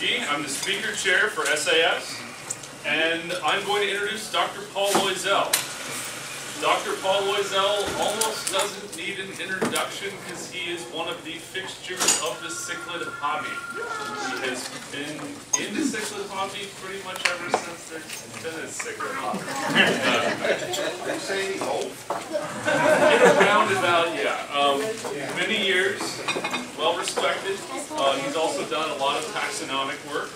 McGee. I'm the speaker chair for SAS, and I'm going to introduce Dr. Paul Loiselle. Dr. Paul Loiselle almost doesn't need an introduction because he is one of the fixtures of the cichlid hobby. He has been in the cichlid hobby pretty much ever since there's been a cichlid hobby. Are you saying he's old? In a roundabout, yeah. Many years, well respected. He's also done a lot of taxonomic work,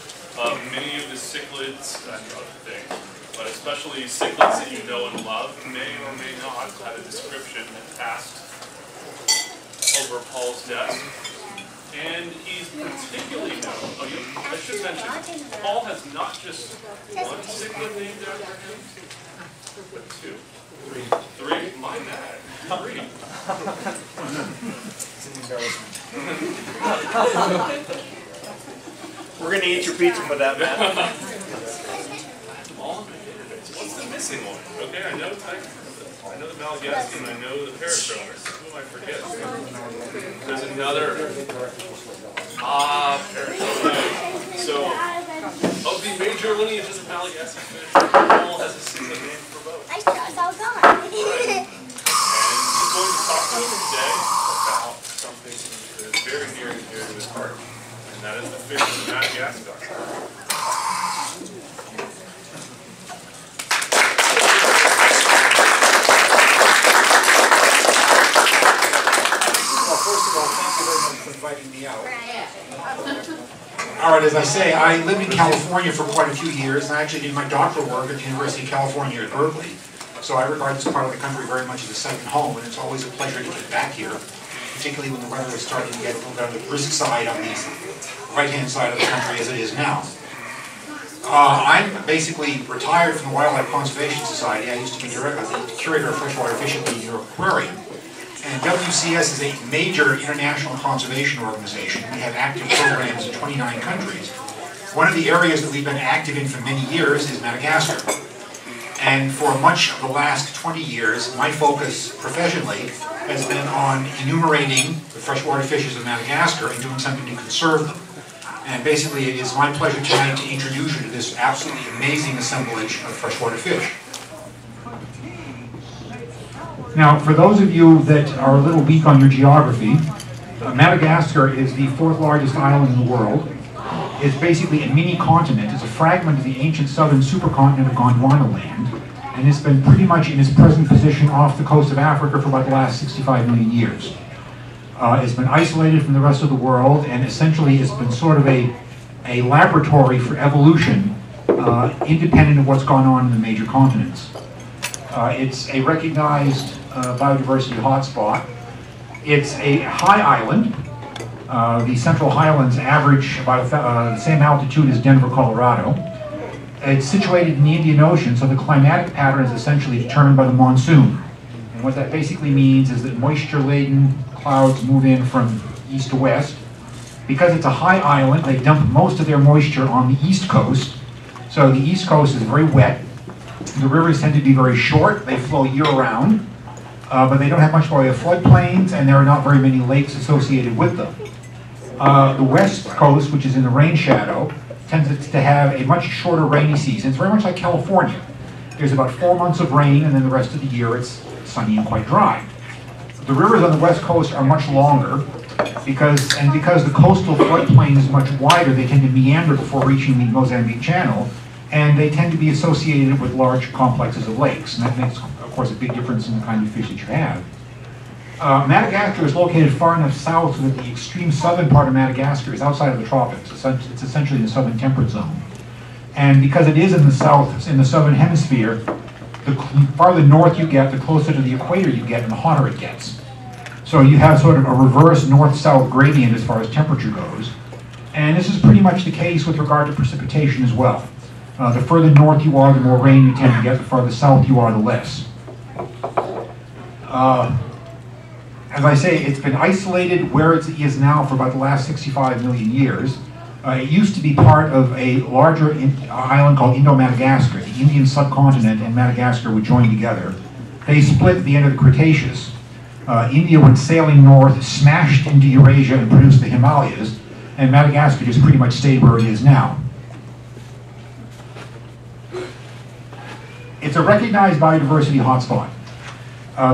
many of the cichlids and other things. But especially cichlids that you know and love may or may not have had a description that passed over Paul's desk. And he's particularly known, I should mention, Paul has not just one cichlid named after him, but two. Three? My bad. Three. It's an embarrassment. We're going to eat your pizza for that, Matt. What's the missing one? Okay, I know the Malagasy and I know the Terrestrial. Who am I forgetting? There's another. Terrestrial. So, of the major lineages of Malagasy fish, Paul has a single name for both. I thought it's all gone. And he's going to talk to us today about something that is very near and dear to his heart, and that is the fish of Madagascar. Inviting me out. All right, as I say, I lived in California for quite a few years, and I actually did my doctoral work at the University of California at Berkeley. So I regard this part of the country very much as a second home, and it's always a pleasure to get back here, particularly when the weather is starting to get a little bit on the brisk side on the right-hand side of the country as it is now. I'm basically retired from the Wildlife Conservation Society. I used to be the curator of freshwater fish at the Aquarium. And WCS is a major international conservation organization. We have active programs in 29 countries. One of the areas that we've been active in for many years is Madagascar. And for much of the last 20 years, my focus professionally has been on enumerating the freshwater fishes of Madagascar and doing something to conserve them. And basically, it is my pleasure tonight to introduce you to this absolutely amazing assemblage of freshwater fish. Now, for those of you that are a little weak on your geography, Madagascar is the 4th largest island in the world. It's basically a mini continent. It's a fragment of the ancient southern supercontinent of Gondwanan land, and it's been pretty much in its present position off the coast of Africa for about the last 65 million years. It's been isolated from the rest of the world, and essentially it's been sort of a laboratory for evolution, independent of what's gone on in the major continents. It's a recognized biodiversity hotspot. It's a high island. The Central Highlands average about the same altitude as Denver, Colorado. It's situated in the Indian Ocean, so the climatic pattern is essentially determined by the monsoon. And what that basically means is that moisture-laden clouds move in from east to west. Because it's a high island, they dump most of their moisture on the east coast. So the east coast is very wet. The rivers tend to be very short. They flow year-round, but they don't have much by way of floodplains, and there are not very many lakes associated with them. The west coast, which is in the rain shadow, tends to have a much shorter rainy season. It's very much like California. There's about 4 months of rain, and then the rest of the year it's sunny and quite dry. The rivers on the west coast are much longer, because the coastal floodplain is much wider, they tend to meander before reaching the Mozambique Channel, and they tend to be associated with large complexes of lakes, and that makes, of course, a big difference in the kind of fish that you have. Madagascar is located far enough south so that the extreme southern part of Madagascar is outside of the tropics. It's essentially in the southern temperate zone. And because it is in the south, it's in the southern hemisphere, the farther north you get, the closer to the equator you get, and the hotter it gets. So you have sort of a reverse north-south gradient as far as temperature goes. And this is pretty much the case with regard to precipitation as well. The further north you are, the more rain you tend to get. The farther south you are, the less. As I say, it's been isolated where it is now for about the last 65 million years. It used to be part of a larger island called Indo-Madagascar. The Indian subcontinent and Madagascar would join together. They split at the end of the Cretaceous. India went sailing north, smashed into Eurasia and produced the Himalayas. and Madagascar just pretty much stayed where it is now. It's a recognized biodiversity hotspot.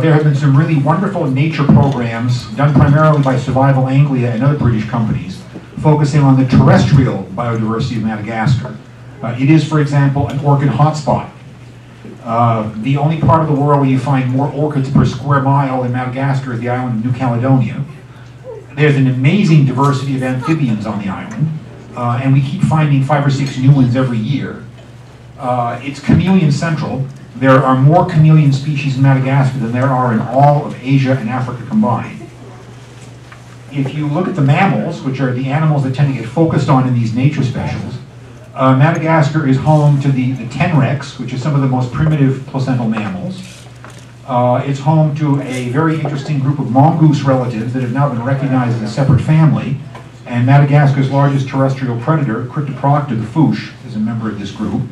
There have been some really wonderful nature programs done primarily by Survival Anglia and other British companies focusing on the terrestrial biodiversity of Madagascar. It is, for example, an orchid hotspot. The only part of the world where you find more orchids per square mile in Madagascar is the island of New Caledonia. There's an amazing diversity of amphibians on the island, and we keep finding 5 or 6 new ones every year. It's chameleon central. There are more chameleon species in Madagascar than there are in all of Asia and Africa combined. If you look at the mammals, which are the animals that tend to get focused on in these nature specials, Madagascar is home to the tenrecs, which is some of the most primitive placental mammals. It's home to a very interesting group of mongoose relatives that have now been recognized as a separate family. And Madagascar's largest terrestrial predator, Cryptoprocta the fouche, is a member of this group.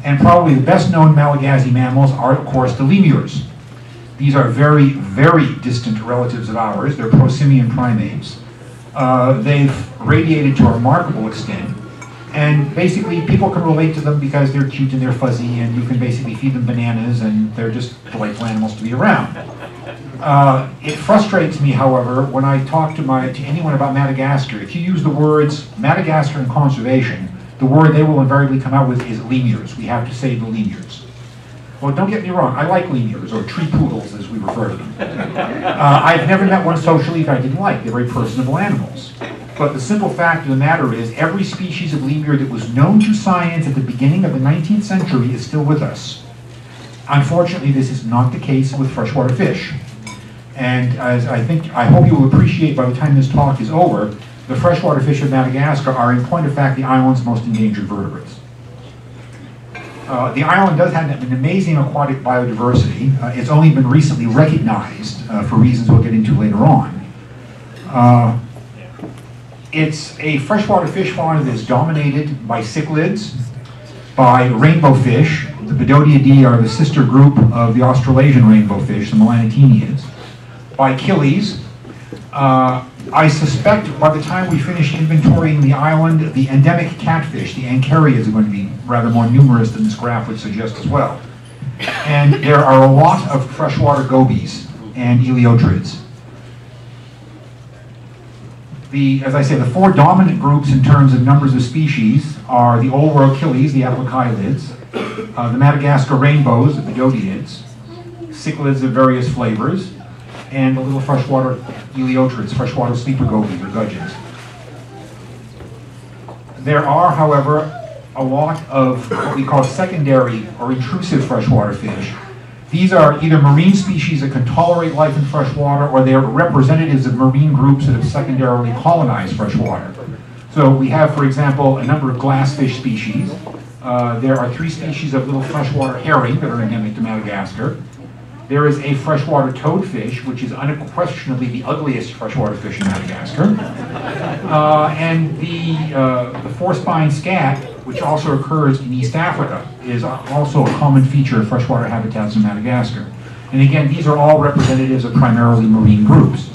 And probably the best known Malagasy mammals are, of course, the lemurs. These are very, very distant relatives of ours. They're prosimian primates. They've radiated to a remarkable extent. And basically, people can relate to them because they're cute and they're fuzzy, and you can basically feed them bananas, and they're just delightful animals to be around. It frustrates me, however, when I talk to anyone about Madagascar. If you use the words Madagascar and conservation, the word they will invariably come out with is lemurs. We have to save the lemurs. Well, don't get me wrong, I like lemurs, or tree poodles as we refer to them. I've never met one socially that I didn't like. They're very personable animals. But the simple fact of the matter is, every species of lemur that was known to science at the beginning of the 19th century is still with us. Unfortunately, this is not the case with freshwater fish. And as I hope you will appreciate by the time this talk is over, the freshwater fish of Madagascar are, in point of fact, the island's most endangered vertebrates. The island does have an amazing aquatic biodiversity. It's only been recently recognized for reasons we'll get into later on. It's a freshwater fish fauna that is dominated by cichlids, by rainbow fish. The Bedodiidae are the sister group of the Australasian rainbow fish, the Melaniteniids, by killies. I suspect by the time we finish inventorying the island, the endemic catfish, the ancharias, are going to be rather more numerous than this graph would suggest as well. And there are a lot of freshwater gobies and eliotrids. As I say, the 4 dominant groups in terms of numbers of species are the old world killies, the aplochilids, the Madagascar rainbows, the bedodiids, cichlids of various flavors, and the little freshwater eliotrids, freshwater sleeper gobies or gudgeons. There are, however, a lot of what we call secondary or intrusive freshwater fish. These are either marine species that can tolerate life in freshwater, or they are representatives of marine groups that have secondarily colonized freshwater. So we have, for example, a number of glassfish species. There are 3 species of little freshwater herring that are endemic to Madagascar. There is a freshwater toadfish, which is unquestionably the ugliest freshwater fish in Madagascar. And the four-spine scat, which also occurs in East Africa, is also a common feature of freshwater habitats in Madagascar. And again, these are all representatives of primarily marine groups.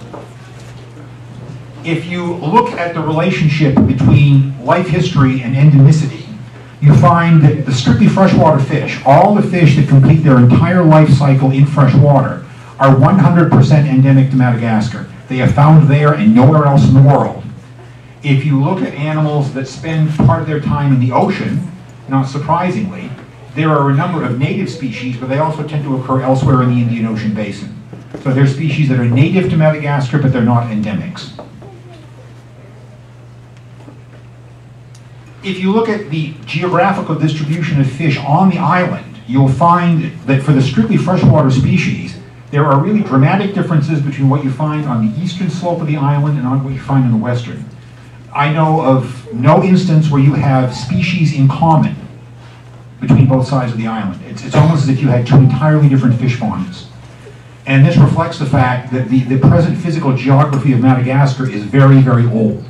If you look at the relationship between life history and endemicity, you find that the strictly freshwater fish, all the fish that complete their entire life cycle in freshwater, are 100% endemic to Madagascar. They are found there and nowhere else in the world. If you look at animals that spend part of their time in the ocean, not surprisingly, there are a number of native species, but they also tend to occur elsewhere in the Indian Ocean basin. So there are species that are native to Madagascar, but they're not endemics. If you look at the geographical distribution of fish on the island, you'll find that for the strictly freshwater species, there are really dramatic differences between what you find on the eastern slope of the island and on what you find on the western. I know of no instance where you have species in common between both sides of the island. It's almost as if you had 2 entirely different fish faunas. And this reflects the fact that the present physical geography of Madagascar is very, very old.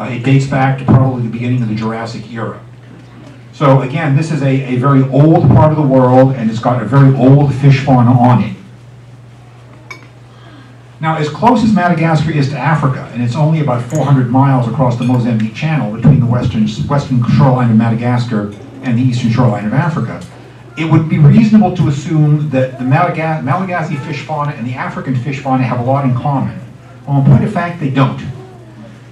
It dates back to probably the beginning of the Jurassic era. So again, this is a very old part of the world, and it's got a very old fish fauna on it. Now, as close as Madagascar is to Africa, and it's only about 400 miles across the Mozambique Channel between the western shoreline of Madagascar and the eastern shoreline of Africa, it would be reasonable to assume that the Malagasy fish fauna and the African fish fauna have a lot in common. Well, in point of fact, they don't.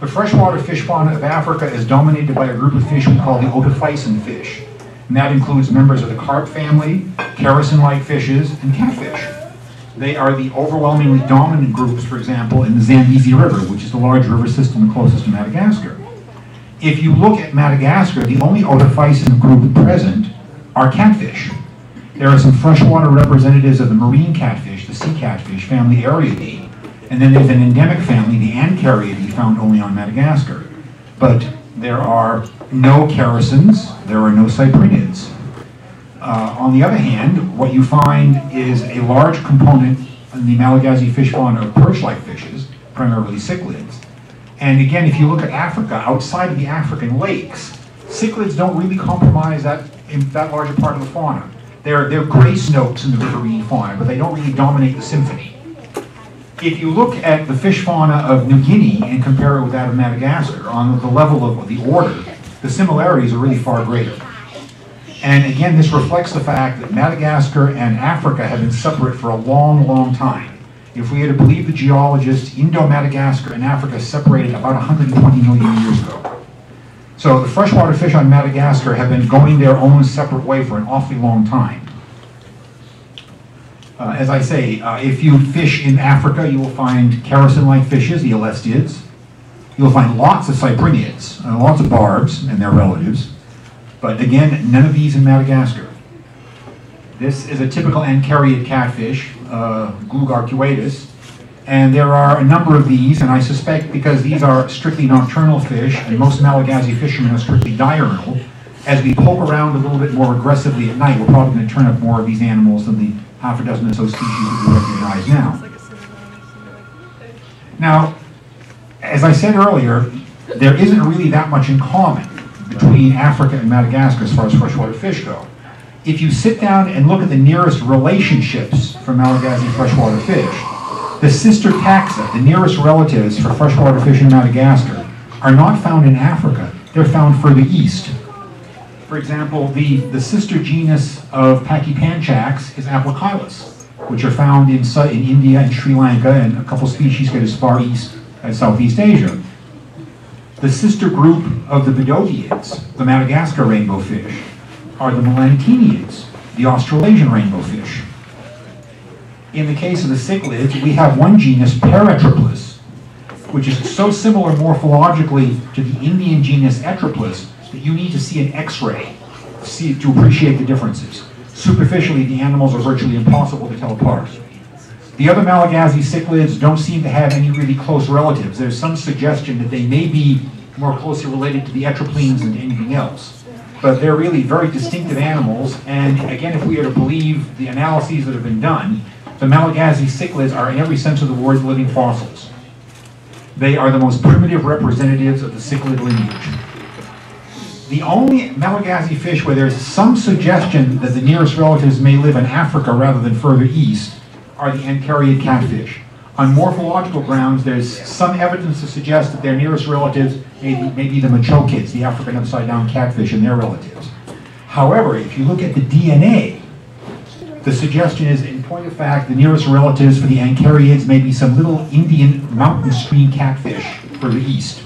The freshwater fish fauna of Africa is dominated by a group of fish we call the otophysin fish, and that includes members of the carp family, kerasin-like fishes, and catfish. They are the overwhelmingly dominant groups, for example, in the Zambezi River, which is the large river system closest to Madagascar. If you look at Madagascar, the only otophysin group present are catfish. There are some freshwater representatives of the marine catfish, the sea catfish, family Ariidae, and then there's an endemic family, the Ancarriidae, found only on Madagascar. But there are no kerasins, there are no cyprinids. On the other hand, what you find is a large component in the Malagasy fish fauna of perch-like fishes, primarily cichlids. And again, if you look at Africa, outside of the African lakes, cichlids don't really compromise that larger part of the fauna. They're grace notes in the riverine fauna, but they don't really dominate the symphony. If you look at the fish fauna of New Guinea and compare it with that of Madagascar, on the level of the order, the similarities are really far greater. And again, this reflects the fact that Madagascar and Africa have been separate for a long, long time. If we are to believe the geologists, Indo-Madagascar and Africa separated about 120 million years ago. So the freshwater fish on Madagascar have been going their own separate way for an awfully long time. As I say, if you fish in Africa, you will find kerasin-like fishes, the elestids. You'll find lots of cyprinids, lots of barbs and their relatives. But again, none of these in Madagascar. This is a typical ancarriid catfish, Glugarcuatus, and there are a number of these, and I suspect because these are strictly nocturnal fish, and most Malagasy fishermen are strictly diurnal, as we poke around a little bit more aggressively at night, we're probably going to turn up more of these animals than the half a dozen or so species that we recognize now. Now, as I said earlier, there isn't really that much in common between Africa and Madagascar as far as freshwater fish go. If you sit down and look at the nearest relationships for Malagasy freshwater fish, the sister taxa, the nearest relatives for freshwater fish in Madagascar, are not found in Africa, they're found further east. For example, the sister genus of Pachypanchax is Aplochilus, which are found in India and Sri Lanka, and a couple species get as far east as Southeast Asia. The sister group of the Bedoteids, the Madagascar rainbow fish, are the Melantiniids, the Australasian rainbow fish. In the case of the cichlids, we have one genus, Paratroplus, which is so similar morphologically to the Indian genus Etroplus that you need to see an X-ray to appreciate the differences. Superficially, the animals are virtually impossible to tell apart. The other Malagasy cichlids don't seem to have any really close relatives. There's some suggestion that they may be more closely related to the Etroplines than to anything else. But they're really very distinctive animals, and again, if we are to believe the analyses that have been done, the Malagasy cichlids are, in every sense of the word, living fossils. They are the most primitive representatives of the cichlid lineage. The only Malagasy fish where there's some suggestion that the nearest relatives may live in Africa rather than further east are the ancarriid catfish. On morphological grounds, there's some evidence to suggest that their nearest relatives may be the machokids, the African upside-down catfish, and their relatives. However, if you look at the DNA, the suggestion is, in point of fact, the nearest relatives for the ancarriids may be some little Indian mountain stream catfish further east.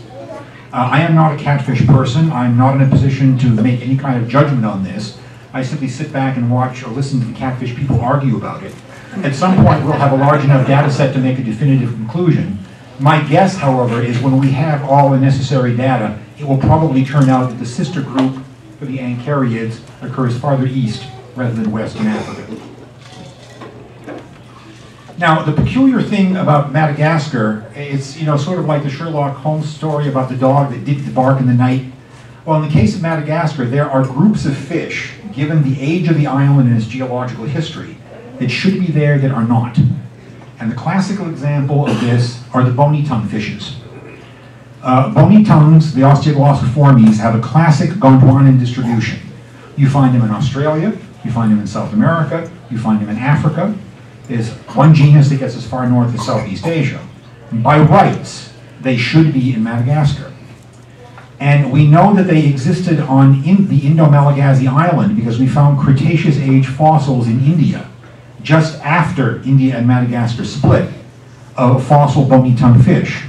I am not a catfish person. I'm not in a position to make any kind of judgment on this. I simply sit back and watch or listen to the catfish people argue about it. At some point, we'll have a large enough data set to make a definitive conclusion. My guess, however, is when we have all the necessary data, it will probably turn out that the sister group for the ancarriids occurs farther east rather than west in Africa. Now, the peculiar thing about Madagascar, it's sort of like the Sherlock Holmes story about the dog that did bark in the night. Well, in the case of Madagascar, there are groups of fish, given the age of the island and its geological history, that should be there that are not. And the classical example of this are the bony tongue fishes. Bony tongues, the Osteoglossiformes, have a classic Gondwanan distribution. You find them in Australia, you find them in South America, you find them in Africa. is one genus that gets as far north as Southeast Asia. By rights, they should be in Madagascar. And we know that they existed on the Indo-Malagasy island because we found Cretaceous age fossils in India, just after India and Madagascar split, of fossil bony-tongued fish.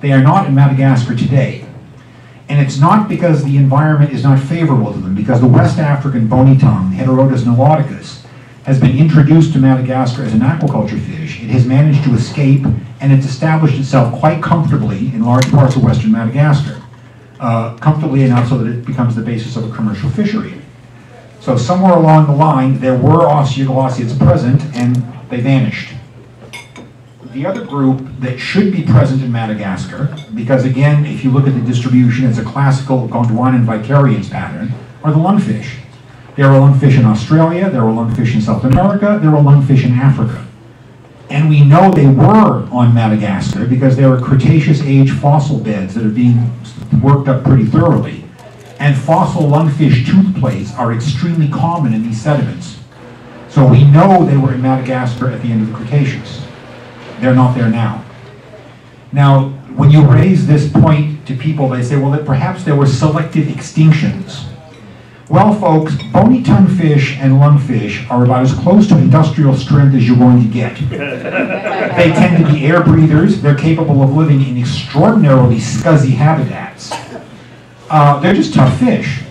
They are not in Madagascar today. And it's not because the environment is not favorable to them, because the West African bony-tongued Heterotus niloticus has been introduced to Madagascar as an aquaculture fish. It has managed to escape, and it's established itself quite comfortably in large parts of western Madagascar. Comfortably enough so that it becomes the basis of a commercial fishery. So somewhere along the line, there were osteoglossiids present, and they vanished. The other group that should be present in Madagascar, because again, if you look at the distribution, it's a classical Gondwanan vicariance pattern, are the lungfish. There are lungfish in Australia, there are lungfish in South America, there are lungfish in Africa. And we know they were on Madagascar because there are Cretaceous age fossil beds that are being worked up pretty thoroughly. And fossil lungfish tooth plates are extremely common in these sediments. So we know they were in Madagascar at the end of the Cretaceous. They're not there now. Now, when you raise this point to people, they say, well, that perhaps there were selective extinctions. Well, folks, bony-tongued fish and lungfish are about as close to industrial strength as you're going to get. They tend to be air breathers. They're capable of living in extraordinarily scuzzy habitats. They're just tough fish.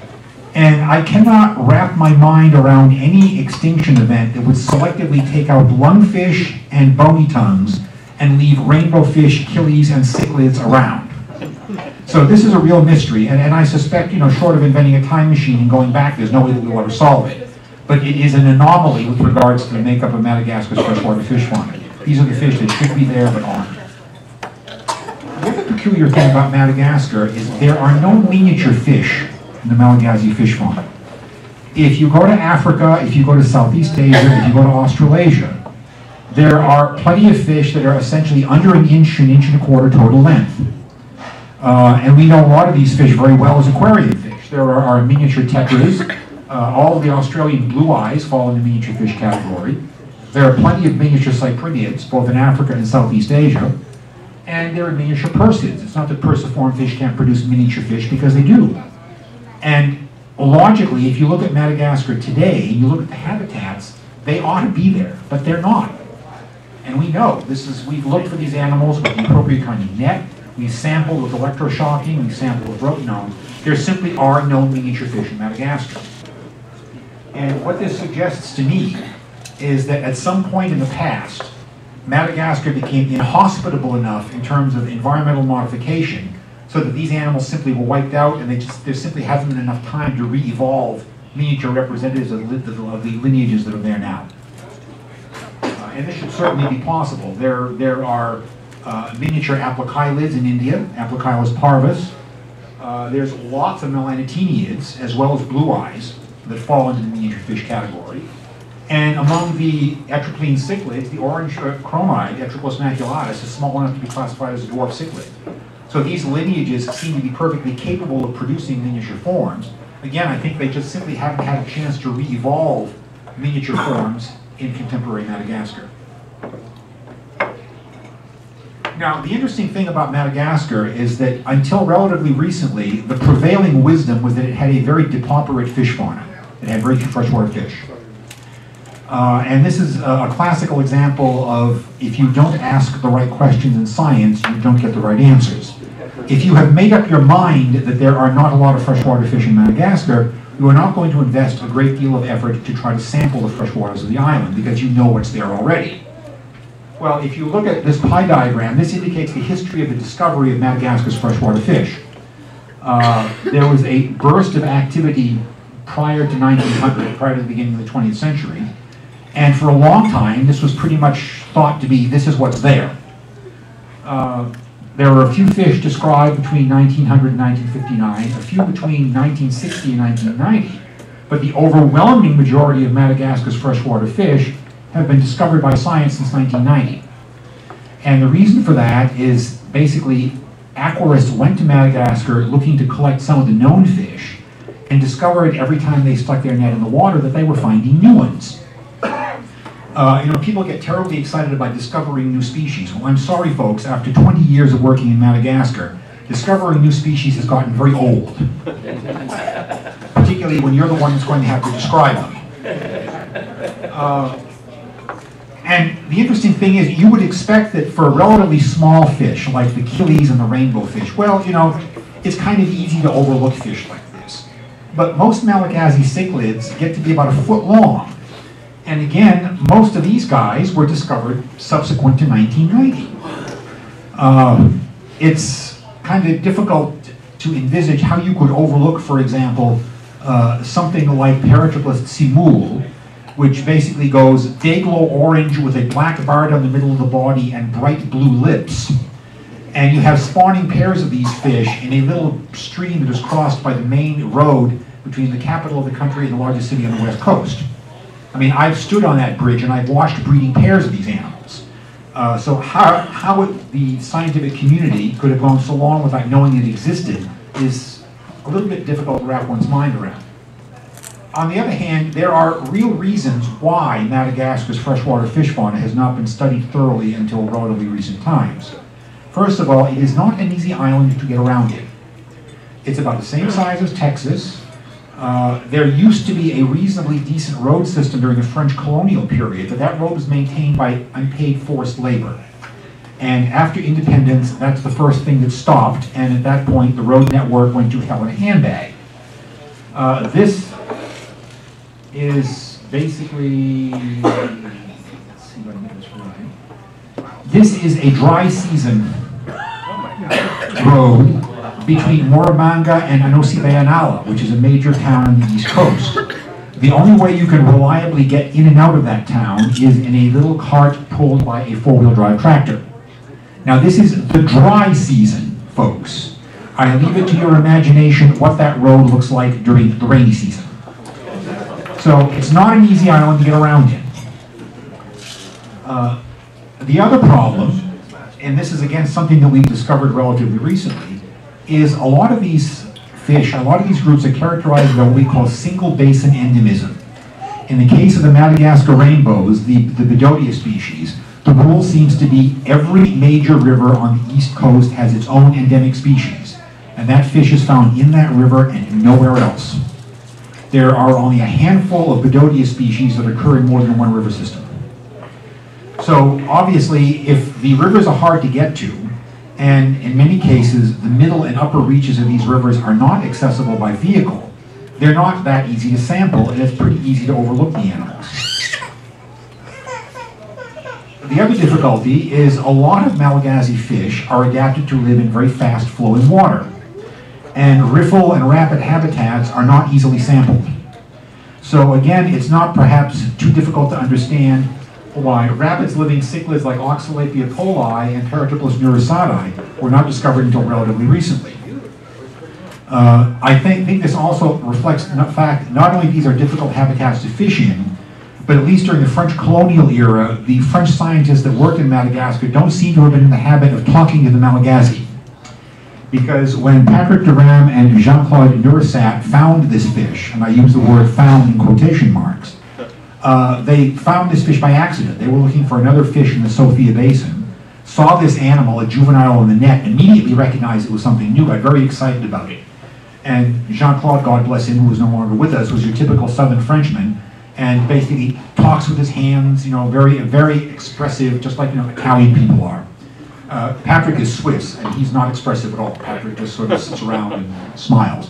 And I cannot wrap my mind around any extinction event that would selectively take out lungfish and bony tongues and leave rainbow fish, killies, and cichlids around. So this is a real mystery, and I suspect, short of inventing a time machine and going back, there's no way that we'll ever solve it. But it is an anomaly with regards to the makeup of Madagascar's freshwater fish fauna. These are the fish that should be there but aren't. The other peculiar thing about Madagascar is there are no miniature fish in the Malagasy fish fauna. If you go to Africa, if you go to Southeast Asia, if you go to Australasia, there are plenty of fish that are essentially under an inch and a quarter total length. And we know a lot of these fish very well as aquarium fish. There are miniature tetras. All of the Australian blue eyes fall in the miniature fish category. There are plenty of miniature cyprinids, both in Africa and Southeast Asia. And there are miniature persids. It's not that persiform fish can't produce miniature fish, because they do. And logically, if you look at Madagascar today, and you look at the habitats, they ought to be there, but they're not. And we know, we've looked for these animals with the appropriate kind of net. We sampled with electroshocking, we sampled with rotenone. There simply are no miniature fish in Madagascar. And what this suggests to me is that at some point in the past, Madagascar became inhospitable enough in terms of environmental modification so that these animals simply were wiped out, and there simply hasn't been enough time to re-evolve miniature representatives of the lineages that are there now. And this should certainly be possible. There are miniature aplochilids in India, Aplochilus parvus. There's lots of melanoteniids, as well as blue eyes, that fall into the miniature fish category. And among the etriplean cichlids, the orange chromide, Etripus maculatus, is small enough to be classified as a dwarf cichlid. So these lineages seem to be perfectly capable of producing miniature forms. Again, I think they just simply haven't had a chance to re-evolve miniature forms in contemporary Madagascar. Now, the interesting thing about Madagascar is that until relatively recently, the prevailing wisdom was that it had a very depauperate fish fauna. It had very few freshwater fish. And this is a classical example of, if you don't ask the right questions in science, you don't get the right answers. If you have made up your mind that there are not a lot of freshwater fish in Madagascar, you are not going to invest a great deal of effort to try to sample the freshwaters of the island, because you know what's there already. Well, if you look at this pie diagram, this indicates the history of the discovery of Madagascar's freshwater fish. There was a burst of activity prior to 1900, prior to the beginning of the 20th century. And for a long time, this was pretty much thought to be, this is what's there. There were a few fish described between 1900 and 1959, a few between 1960 and 1990, but the overwhelming majority of Madagascar's freshwater fish have been discovered by science since 1990. And the reason for that is basically aquarists went to Madagascar looking to collect some of the known fish and discovered every time they stuck their net in the water that they were finding new ones. People get terribly excited about discovering new species. Well, I'm sorry, folks, after 20 years of working in Madagascar, discovering new species has gotten very old. Particularly when you're the one that's going to have to describe them. And the interesting thing is, you would expect that for a relatively small fish, like the killies and the rainbow fish, well, it's kind of easy to overlook fish like this. But most Malagasy cichlids get to be about a foot long. And again, most of these guys were discovered subsequent to 1990. It's kind of difficult to envisage how you could overlook, for example, something like Paratriplex simul, which basically goes day-glow orange with a black bar down the middle of the body and bright blue lips. And you have spawning pairs of these fish in a little stream that is crossed by the main road between the capital of the country and the largest city on the west coast. I mean, I've stood on that bridge and I've watched breeding pairs of these animals. So how the scientific community could have gone so long without knowing it existed is a little bit difficult to wrap one's mind around. On the other hand, there are real reasons why Madagascar's freshwater fish fauna has not been studied thoroughly until relatively recent times. First of all, it is not an easy island to get around in. It's about the same size as Texas. There used to be a reasonably decent road system during the French colonial period, but that road was maintained by unpaid forced labor. And after independence, that's the first thing that stopped, and at that point, the road network went to hell in a handbag. This is basically, let's see if I can get this right. This is a dry season road between Moramanga and Anosibayanala, which is a major town on the east coast. The only way you can reliably get in and out of that town is in a little cart pulled by a four-wheel drive tractor. Now this is the dry season, folks. I leave it to your imagination what that road looks like during the rainy season. So it's not an easy island to get around in. The other problem, and this is again something that we've discovered relatively recently, is a lot of these fish, a lot of these groups are characterized by what we call single basin endemism. In the case of the Madagascar rainbows, the Bedodia species, the rule seems to be every major river on the east coast has its own endemic species, and that fish is found in that river and nowhere else. There are only a handful of Bedodia species that occur in more than one river system. So obviously, if the rivers are hard to get to, and in many cases, the middle and upper reaches of these rivers are not accessible by vehicle, they're not that easy to sample, and it's pretty easy to overlook the animals. The other difficulty is a lot of Malagasy fish are adapted to live in very fast-flowing water, and riffle and rapid habitats are not easily sampled. So again, it's not perhaps too difficult to understand why rapids-living cichlids like Oxalapia coli and Paratriplex neurosadi were not discovered until relatively recently. I think this also reflects the fact not only these are difficult habitats to fish in, but at least during the French colonial era, the French scientists that worked in Madagascar don't seem to have been in the habit of talking to the Malagasy. Because when Patrick Durham and Jean-Claude Nourisat found this fish, and I use the word found in quotation marks, they found this fish by accident. They were looking for another fish in the Sofia Basin, saw this animal, a juvenile in the net, immediately recognized it was something new, got very excited about it. And Jean-Claude, God bless him, who is no longer with us, was your typical Southern Frenchman, and basically talks with his hands, very, very expressive, just like Italian people are. Patrick is Swiss, and he's not expressive at all. Patrick just sort of sits around and smiles.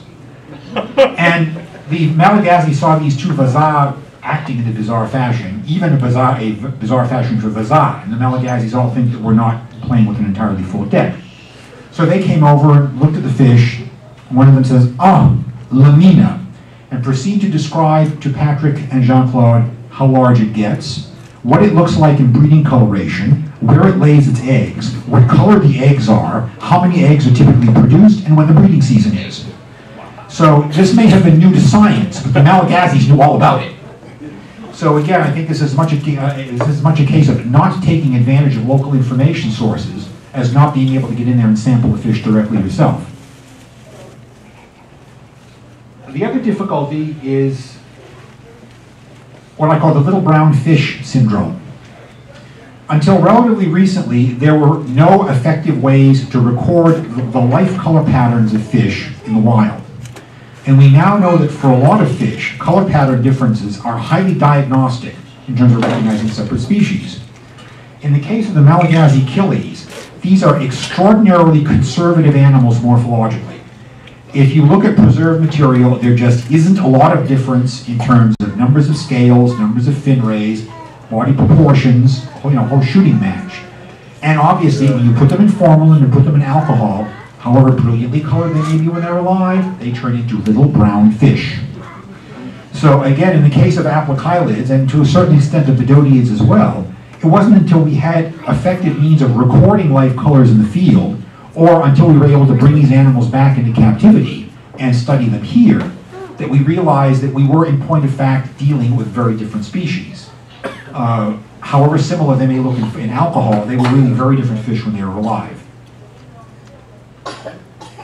And the Malagasy saw these two vazas acting in a bizarre fashion, even a bizarre fashion for vaza, and the Malagasys all think that we're not playing with an entirely full deck. So they came over, looked at the fish, one of them says, "Ah, lamina," and proceed to describe to Patrick and Jean-Claude how large it gets, what it looks like in breeding coloration, where it lays its eggs, what color the eggs are, how many eggs are typically produced, and when the breeding season is. So this may have been new to science, but the Malagasys knew all about it. So again, I think this is much a case of not taking advantage of local information sources as not being able to get in there and sample the fish directly yourself. The other difficulty is what I call the little brown fish syndrome. Until relatively recently, there were no effective ways to record the life color patterns of fish in the wild. And we now know that for a lot of fish, color pattern differences are highly diagnostic in terms of recognizing separate species. In the case of the Malagasy killies, these are extraordinarily conservative animals morphologically. If you look at preserved material, there just isn't a lot of difference in terms of numbers of scales, numbers of fin rays, body proportions, whole shooting match. And obviously, when you put them in formalin and put them in alcohol, however brilliantly colored they may be when they're alive, they turn into little brown fish. So again, in the case of aplochilids, and to a certain extent of bedodiids as well, it wasn't until we had effective means of recording life colors in the field, or until we were able to bring these animals back into captivity and study them here, that we realized that we were, in point of fact, dealing with very different species. However similar they may look in alcohol, they were really very different fish when they were alive.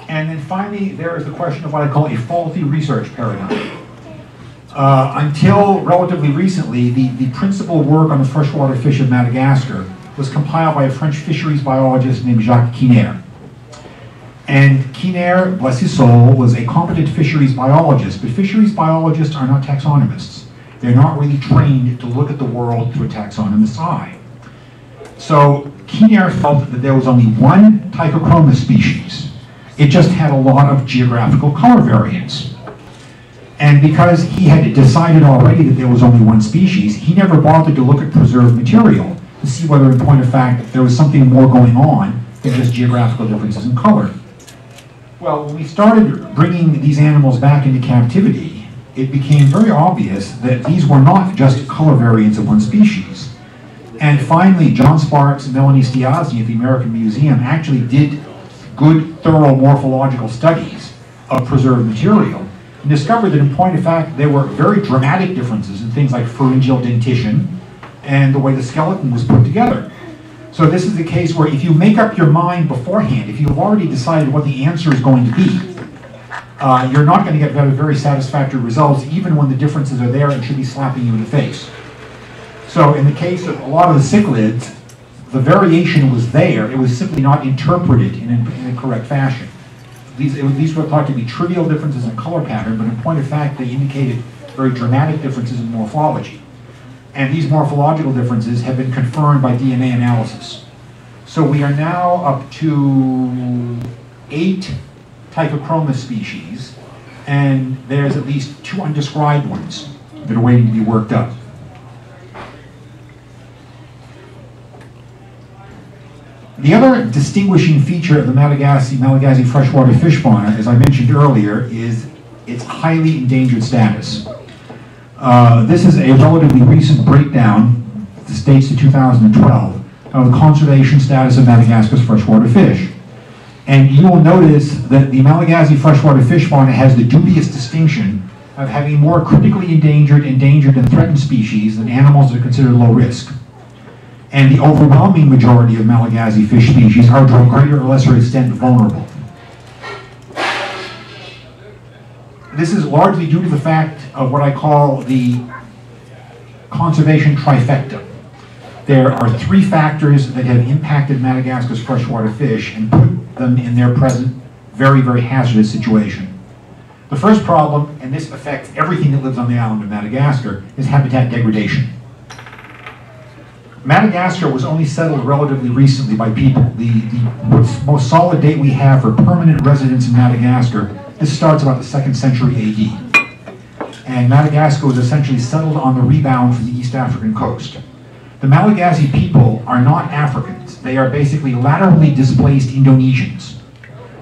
And then finally, there is the question of what I call a faulty research paradigm. Until relatively recently, the principal work on the freshwater fish of Madagascar was compiled by a French fisheries biologist named Jacques Quinaire. And Quinaire, bless his soul, was a competent fisheries biologist, but fisheries biologists are not taxonomists. They're not really trained to look at the world through a taxonomist's eye. So Quinaire felt that there was only one Tychochroma species. It just had a lot of geographical color variance. And because he had decided already that there was only one species, he never bothered to look at preserved material to see whether, in point of fact, there was something more going on than just geographical differences in color. Well, when we started bringing these animals back into captivity, it became very obvious that these were not just color variants of one species. And finally, John Sparks and Melanie Stiazi at the American Museum actually did good, thorough morphological studies of preserved material and discovered that, in point of fact, there were very dramatic differences in things like pharyngeal dentition and the way the skeleton was put together. So this is the case where if you make up your mind beforehand, if you've already decided what the answer is going to be, you're not going to get very satisfactory results, even when the differences are there and should be slapping you in the face. So in the case of a lot of the cichlids, the variation was there, it was simply not interpreted in a correct fashion. These were thought to be trivial differences in color pattern, but in point of fact, they indicated very dramatic differences in morphology. And these morphological differences have been confirmed by DNA analysis. So we are now up to 8 Tychochroma species, and there's at least 2 undescribed ones that are waiting to be worked up. The other distinguishing feature of the Malagasy freshwater fish fauna, as I mentioned earlier, is its highly endangered status. This is a relatively recent breakdown, this dates to 2012, of the conservation status of Madagascar's freshwater fish. And you will notice that the Malagasy freshwater fish fauna has the dubious distinction of having more critically endangered, and threatened species than animals that are considered low risk. And the overwhelming majority of Malagasy fish species are to a greater or lesser extent vulnerable. This is largely due to the fact of what I call the conservation trifecta. There are 3 factors that have impacted Madagascar's freshwater fish and put them in their present very hazardous situation. The first problem, and this affects everything that lives on the island of Madagascar, is habitat degradation. Madagascar was only settled relatively recently by people. The most solid date we have for permanent residents in Madagascar, this starts about the 2nd century AD. And Madagascar was essentially settled on the rebound from the East African coast. The Malagasy people are not Africans. They are basically laterally displaced Indonesians.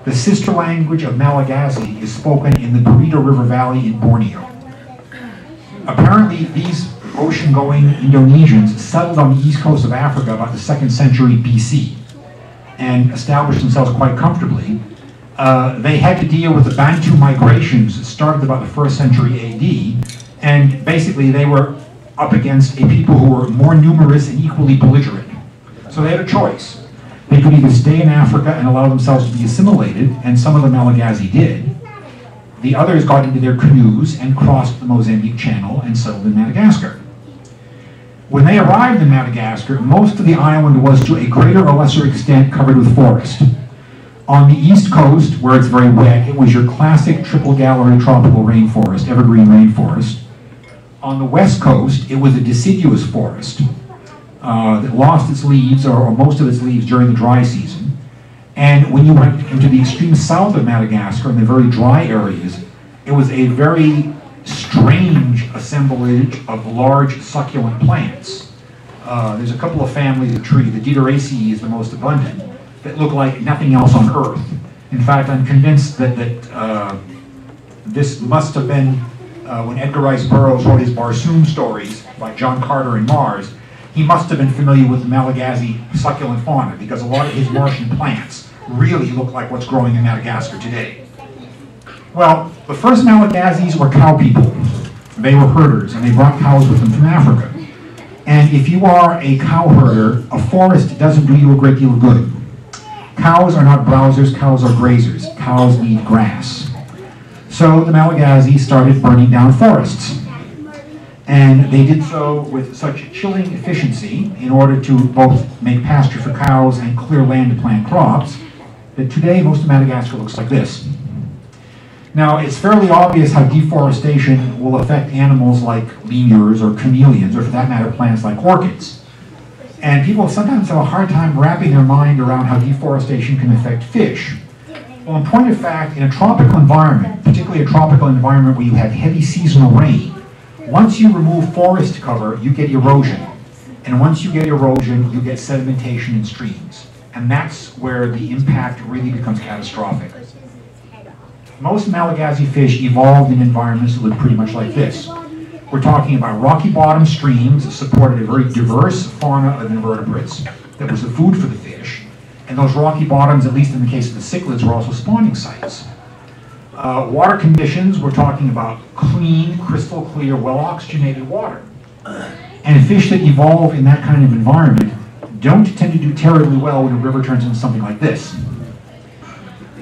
The sister language of Malagasy is spoken in the Burita River Valley in Borneo. Apparently, these ocean-going Indonesians settled on the east coast of Africa about the 2nd century BC and established themselves quite comfortably. They had to deal with the Bantu migrations that started about the 1st century AD, and basically they were up against a people who were more numerous and equally belligerent. So they had a choice. They could either stay in Africa and allow themselves to be assimilated, and some of the Malagasy did. The others got into their canoes and crossed the Mozambique Channel and settled in Madagascar. When they arrived in Madagascar, most of the island was to a greater or lesser extent covered with forest. On the east coast, where it's very wet, it was your classic triple gallery tropical rainforest, evergreen rainforest. On the west coast, it was a deciduous forest that lost its leaves, or most of its leaves, during the dry season. And when you went into the extreme south of Madagascar, in the very dry areas, it was a very strange assemblage of large succulent plants. There's a couple of families of trees. The Degradation is the most abundant, that look like nothing else on Earth. In fact, I'm convinced that this must have been when Edgar Rice Burroughs wrote his Barsoom stories by John Carter and Mars. He must have been familiar with the Malagasy succulent fauna, because a lot of his Martian plants really look like what's growing in Madagascar today. Well, the first Malagasys were cow people. They were herders, and they brought cows with them from Africa. And if you are a cow herder, a forest doesn't do you a great deal of good. Cows are not browsers, cows are grazers. Cows need grass. So the Malagasy started burning down forests. And they did so with such chilling efficiency in order to both make pasture for cows and clear land to plant crops, that today most of Madagascar looks like this. Now, it's fairly obvious how deforestation will affect animals like lemurs or chameleons, or for that matter, plants like orchids. And people sometimes have a hard time wrapping their mind around how deforestation can affect fish. Well, in point of fact, in a tropical environment, particularly a tropical environment where you have heavy seasonal rain, once you remove forest cover, you get erosion. And once you get erosion, you get sedimentation in streams. And that's where the impact really becomes catastrophic. Most Malagasy fish evolved in environments that look pretty much like this. We're talking about rocky bottom streams that supported a very diverse fauna of invertebrates that was the food for the fish. And those rocky bottoms, at least in the case of the cichlids, were also spawning sites. Water conditions, we're talking about clean, crystal clear, well-oxygenated water. And fish that evolve in that kind of environment don't tend to do terribly well when a river turns into something like this.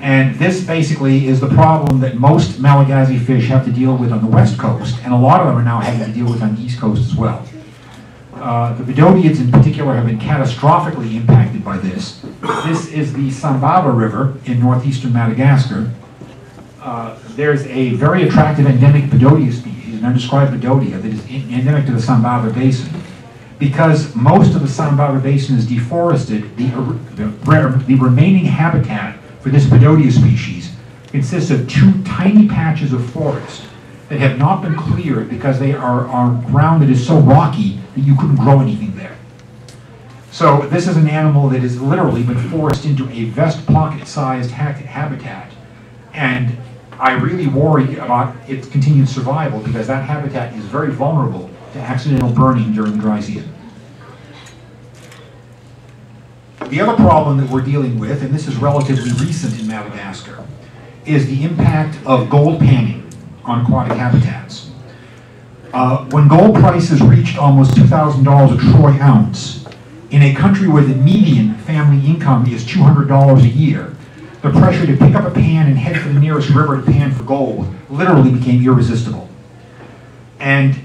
And this basically is the problem that most Malagasy fish have to deal with on the west coast, and a lot of them are now having to deal with on the east coast as well. The Bedouids in particular have been catastrophically impacted by this. This is the Sambava River in northeastern Madagascar. There's a very attractive endemic Bedodia species, an undescribed Bedodia, that is endemic to the Sambava Basin. Because most of the Sambava Basin is deforested, the remaining habitat for this Bedodia species consists of two tiny patches of forest that have not been cleared because they are on ground that is so rocky that you couldn't grow anything there. So this is an animal that has literally been forced into a vest pocket-sized habitat, and I really worry about its continued survival because that habitat is very vulnerable to accidental burning during the dry season. The other problem that we're dealing with, and this is relatively recent in Madagascar, is the impact of gold panning on aquatic habitats. When gold prices reached almost $2,000 a troy ounce, in a country where the median family income is $200 a year, the pressure to pick up a pan and head for the nearest river to pan for gold literally became irresistible. And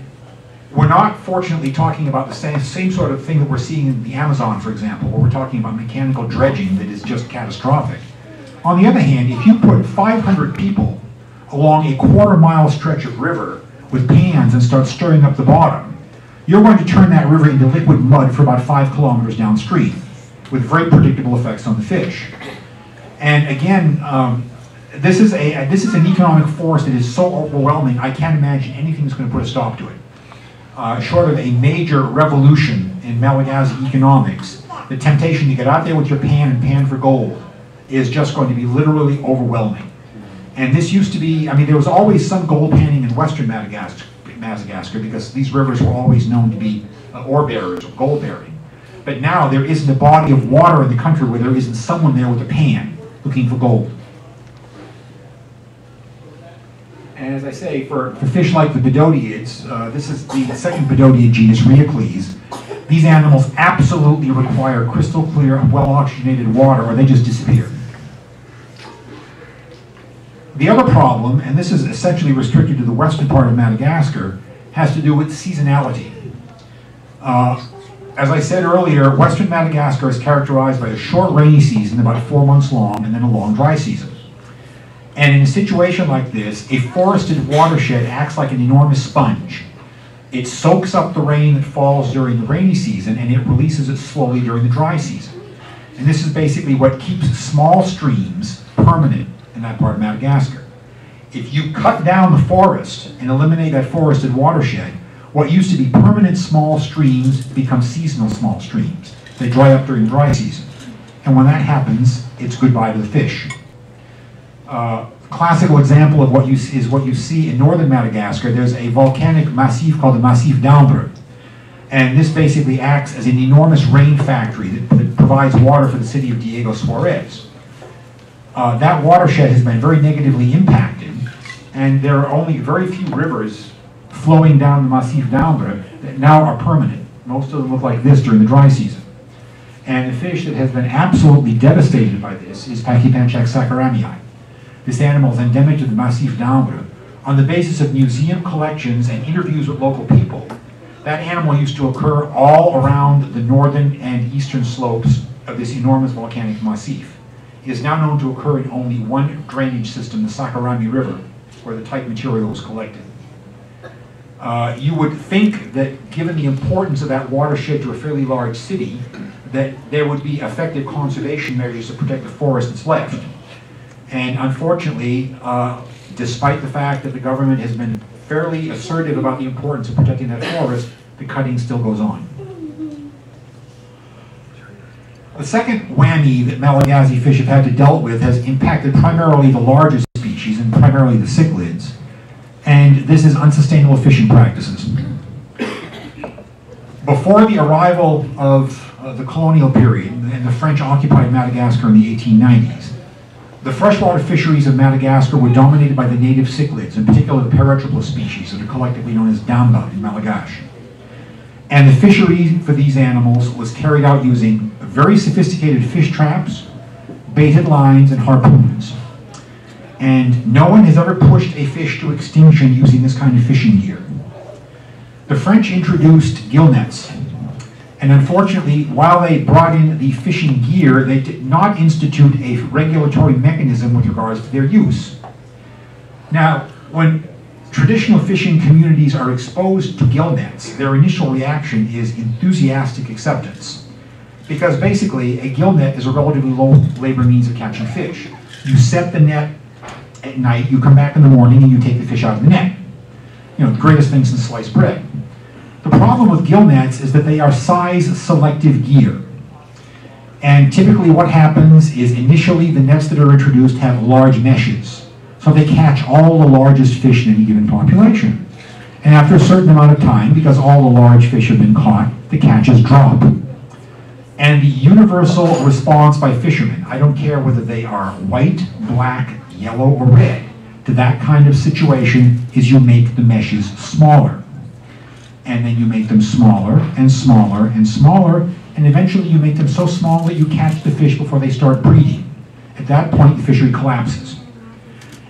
we're not, fortunately, talking about the same sort of thing that we're seeing in the Amazon, for example, where we're talking about mechanical dredging that is just catastrophic. On the other hand, if you put 500 people along a quarter-mile stretch of river with pans and start stirring up the bottom, you're going to turn that river into liquid mud for about 5 kilometers downstream, with very predictable effects on the fish. And again, this is an economic force that is so overwhelming, I can't imagine anything that's going to put a stop to it. Short of a major revolution in Malagasy economics, the temptation to get out there with your pan and pan for gold is just going to be literally overwhelming. And this used to be, I mean, there was always some gold panning in western Madagascar because these rivers were always known to be ore bearers or gold bearing. But now there isn't a body of water in the country where there isn't someone there with a pan looking for gold. And as I say, for fish like the Bedouids, this is the second Bedodia genus, Rheocles. These animals absolutely require crystal clear, well-oxygenated water or they just disappear. The other problem, and this is essentially restricted to the western part of Madagascar, has to do with seasonality. As I said earlier, western Madagascar is characterized by a short rainy season, about 4 months long, and then a long dry season. And in a situation like this, a forested watershed acts like an enormous sponge. It soaks up the rain that falls during the rainy season, and it releases it slowly during the dry season. And this is basically what keeps small streams permanent in that part of Madagascar. If you cut down the forest and eliminate that forested watershed, what used to be permanent small streams become seasonal small streams. They dry up during dry season. And when that happens, it's goodbye to the fish. Classical example of what you see in northern Madagascar. There's a volcanic massif called the Massif d'Ambre. And this basically acts as an enormous rain factory that provides water for the city of Diego Suarez. That watershed has been very negatively impacted, and there are only very few rivers flowing down the Massif d'Ambre that now are permanent. Most of them look like this during the dry season. And the fish that has been absolutely devastated by this is Pachypanchax saccharamii. This animal is endemic to the Massif d'Ambre. On the basis of museum collections and interviews with local people, that animal used to occur all around the northern and eastern slopes of this enormous volcanic massif. It is now known to occur in only one drainage system, the Sacramento River, where the type material was collected. You would think that given the importance of that watershed to a fairly large city, that there would be effective conservation measures to protect the forest that's left. And unfortunately, despite the fact that the government has been fairly assertive about the importance of protecting that forest, the cutting still goes on. The second whammy that Malagasy fish have had to deal with has impacted primarily the larger species and primarily the cichlids. And this is unsustainable fishing practices. Before the arrival of the colonial period and the French occupied Madagascar in the 1890s, the freshwater fisheries of Madagascar were dominated by the native cichlids, in particular the Terrestrial species that are collectively known as damba in Malgache. And the fishery for these animals was carried out using very sophisticated fish traps, baited lines, and harpoons. And no one has ever pushed a fish to extinction using this kind of fishing gear. The French introduced gill nets. And unfortunately, while they brought in the fishing gear, they did not institute a regulatory mechanism with regards to their use. Now, when traditional fishing communities are exposed to gill nets, their initial reaction is enthusiastic acceptance. Because basically, a gill net is a relatively low labor means of catching fish. You set the net at night, you come back in the morning, and you take the fish out of the net. You know, the greatest thing since sliced bread. The problem with gill nets is that they are size-selective gear. And typically what happens is initially the nets that are introduced have large meshes. So they catch all the largest fish in any given population. And after a certain amount of time, because all the large fish have been caught, the catches drop. And the universal response by fishermen, I don't care whether they are white, black, yellow, or red, to that kind of situation is you make the meshes smaller. And then you make them smaller and smaller and smaller, and eventually you make them so small that you catch the fish before they start breeding. At that point, the fishery collapses.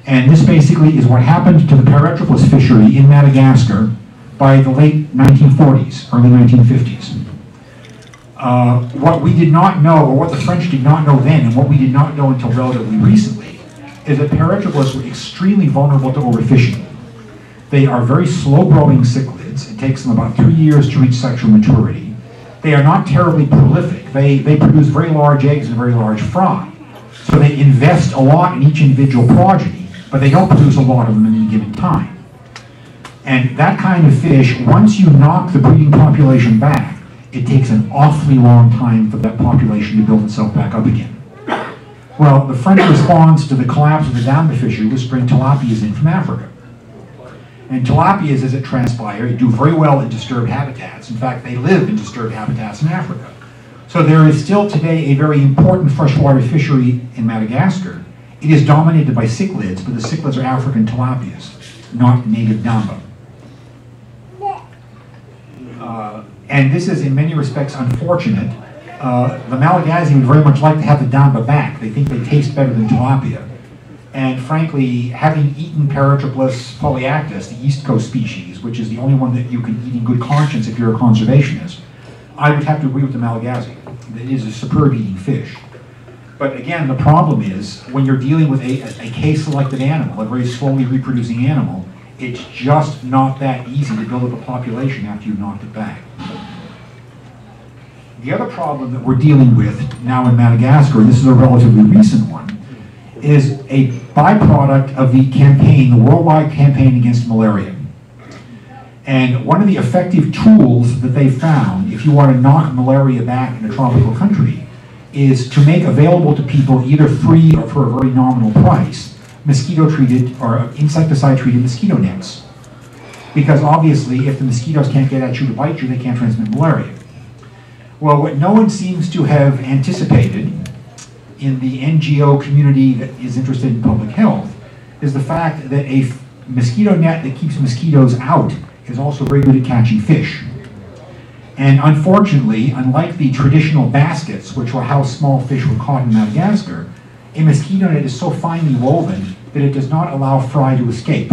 And this basically is what happened to the Paratripus fishery in Madagascar by the late 1940s, early 1950s. What we did not know, or what the French did not know then, and what we did not know until relatively recently, is that Paratripus were extremely vulnerable to overfishing. They are very slow-growing cichlids. It takes them about 3 years to reach sexual maturity. They are not terribly prolific. They produce very large eggs and very large fry. So they invest a lot in each individual progeny, but they don't produce a lot of them at any given time. And that kind of fish, once you knock the breeding population back, it takes an awfully long time for that population to build itself back up again. Well, the French response to the collapse of the damba fishery was to bring tilapias in from Africa. And tilapias, as it transpired, do very well in disturbed habitats. In fact, they live in disturbed habitats in Africa. So there is still today a very important freshwater fishery in Madagascar. It is dominated by cichlids, but the cichlids are African tilapias, not native damba. And this is in many respects unfortunate. The Malagasy would very much like to have the damba back. They think they taste better than tilapia. And frankly, having eaten Paratroplus polyactus, the East Coast species, which is the only one that you can eat in good conscience if you're a conservationist, I would have to agree with the Malagasy. It is a superb eating fish. But again, the problem is, when you're dealing with a case-selected animal, a very slowly reproducing animal, it's just not that easy to build up a population after you've knocked it back. The other problem that we're dealing with now in Madagascar, and this is a relatively recent one, is a byproduct of the campaign, the worldwide campaign against malaria. And one of the effective tools that they found, if you want to knock malaria back in a tropical country, is to make available to people, either free or for a very nominal price, mosquito-treated or insecticide-treated mosquito nets. Because obviously, if the mosquitoes can't get at you to bite you, they can't transmit malaria. Well, what no one seems to have anticipated in the NGO community that is interested in public health is the fact that a mosquito net that keeps mosquitoes out is also very good at catching fish. And unfortunately, unlike the traditional baskets, which were how small fish were caught in Madagascar, a mosquito net is so finely woven that it does not allow fry to escape.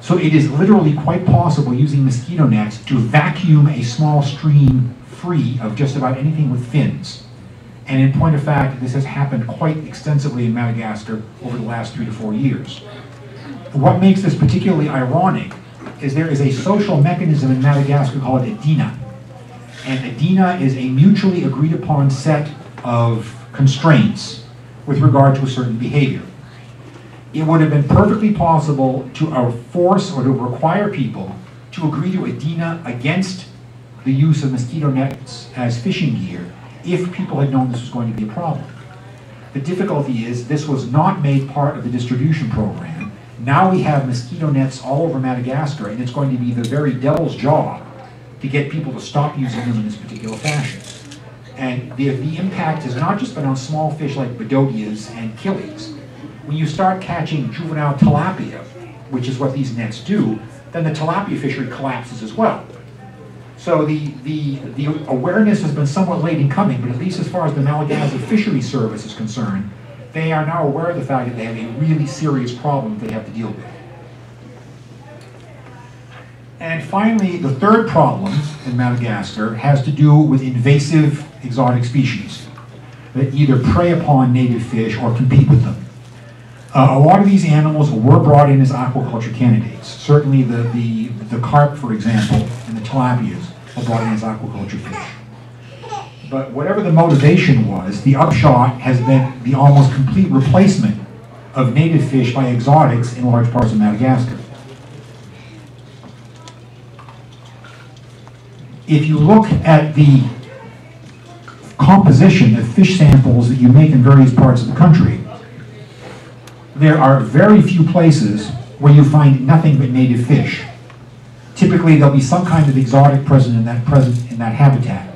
So it is literally quite possible using mosquito nets to vacuum a small stream free of just about anything with fins. And in point of fact, this has happened quite extensively in Madagascar over the last 3 to 4 years. What makes this particularly ironic is there is a social mechanism in Madagascar called EDINA. And EDINA is a mutually agreed upon set of constraints with regard to a certain behavior. It would have been perfectly possible to force or to require people to agree to EDINA against the use of mosquito nets as fishing gear if people had known this was going to be a problem. The difficulty is this was not made part of the distribution program. Now we have mosquito nets all over Madagascar, and it's going to be the very devil's job to get people to stop using them in this particular fashion. And the impact has not just been on small fish like bedodias and killies. When you start catching juvenile tilapia, which is what these nets do, then the tilapia fishery collapses as well. So the awareness has been somewhat late in coming, but at least as far as the Malagasy Fisheries Service is concerned, they are now aware of the fact that they have a really serious problem that they have to deal with. And finally, the third problem in Madagascar has to do with invasive exotic species that either prey upon native fish or compete with them. A lot of these animals were brought in as aquaculture candidates. Certainly the carp, for example, and the tilapias were brought in as aquaculture fish. But whatever the motivation was, the upshot has been the almost complete replacement of native fish by exotics in large parts of Madagascar. If you look at the composition of fish samples that you make in various parts of the country, there are very few places where you find nothing but native fish. Typically, there'll be some kind of exotic present in that habitat.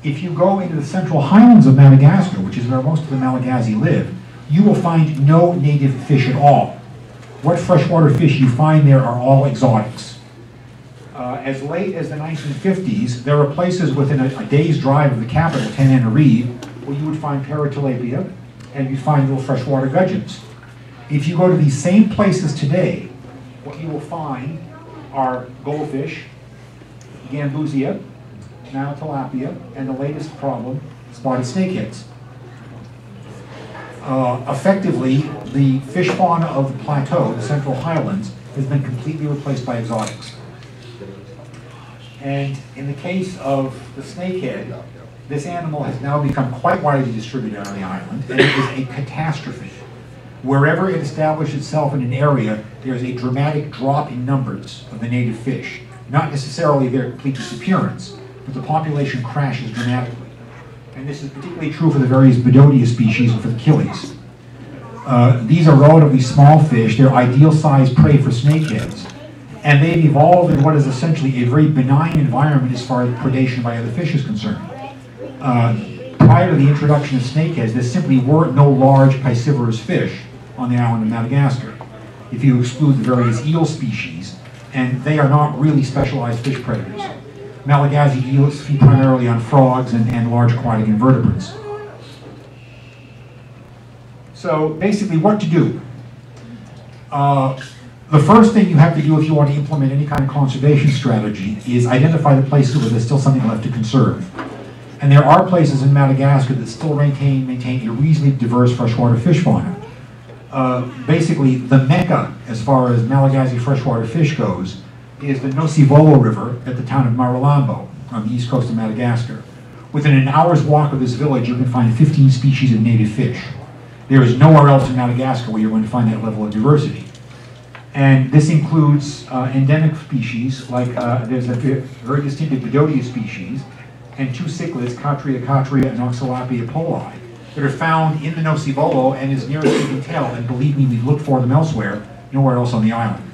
If you go into the central highlands of Madagascar, which is where most of the Malagasy live, you will find no native fish at all. What freshwater fish you find there are all exotics. As late as the 1950s, there were places within a day's drive of the capital, Tananarive, where you would find paratilapia and you'd find little freshwater gudgeons. If you go to these same places today, what you will find are goldfish, gambusia, now tilapia, and the latest problem, spotted snakeheads. Effectively, the fish fauna of the plateau, the central highlands, has been completely replaced by exotics. And in the case of the snakehead, this animal has now become quite widely distributed on the island, and it is a catastrophe. Wherever it establishes itself in an area, there's a dramatic drop in numbers of the native fish. Not necessarily their complete disappearance, but the population crashes dramatically. And this is particularly true for the various bedodia species and for the killies. These are relatively small fish. They're ideal sized prey for snakeheads. And they've evolved in what is essentially a very benign environment as far as predation by other fish is concerned. Prior to the introduction of snakeheads, there simply were no large piscivorous fish on the island of Madagascar, if you exclude the various eel species, and they are not really specialized fish predators. Malagasy eels feed primarily on frogs and large aquatic invertebrates. So basically what to do? The first thing you have to do if you want to implement any kind of conservation strategy is identify the places where there's still something left to conserve. And there are places in Madagascar that still maintain a reasonably diverse freshwater fish fauna. Basically, the mecca, as far as Malagasy freshwater fish goes, is the Nosivolo River at the town of Maralambo on the east coast of Madagascar. Within an hour's walk of this village, you can find 15 species of native fish. There is nowhere else in Madagascar where you're going to find that level of diversity. And this includes endemic species, like there's a very distinctive Bedodia species, and 2 cichlids, Catria and Oxalapia poli, that are found in the Nosivolo and as near as we can tell, and believe me, we've looked for them elsewhere, nowhere else on the island.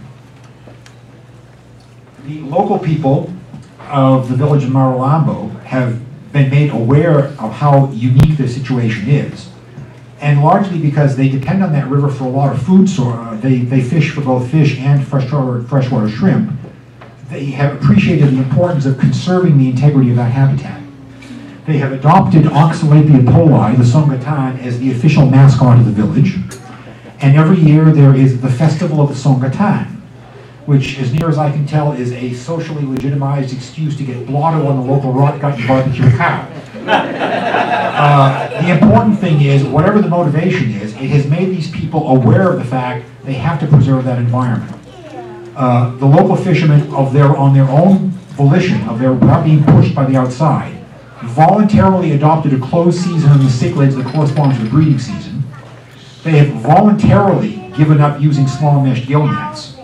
The local people of the village of Maralambo have been made aware of how unique their situation is. And largely because they depend on that river for a lot of food, they fish for both fish and freshwater shrimp, they have appreciated the importance of conserving the integrity of that habitat. They have adopted Oxalapia poli, the Songatan, as the official mascot of the village. And every year there is the Festival of the Songatan, which, as near as I can tell, is a socially legitimized excuse to get blotto on the local rot gut and barbecue a cow. The important thing is, whatever the motivation is, it has made these people aware of the fact they have to preserve that environment. The local fishermen, on their own volition, without being pushed by the outside, voluntarily adopted a closed season on the cichlids that corresponds to the breeding season. They have voluntarily given up using small mesh gill nets.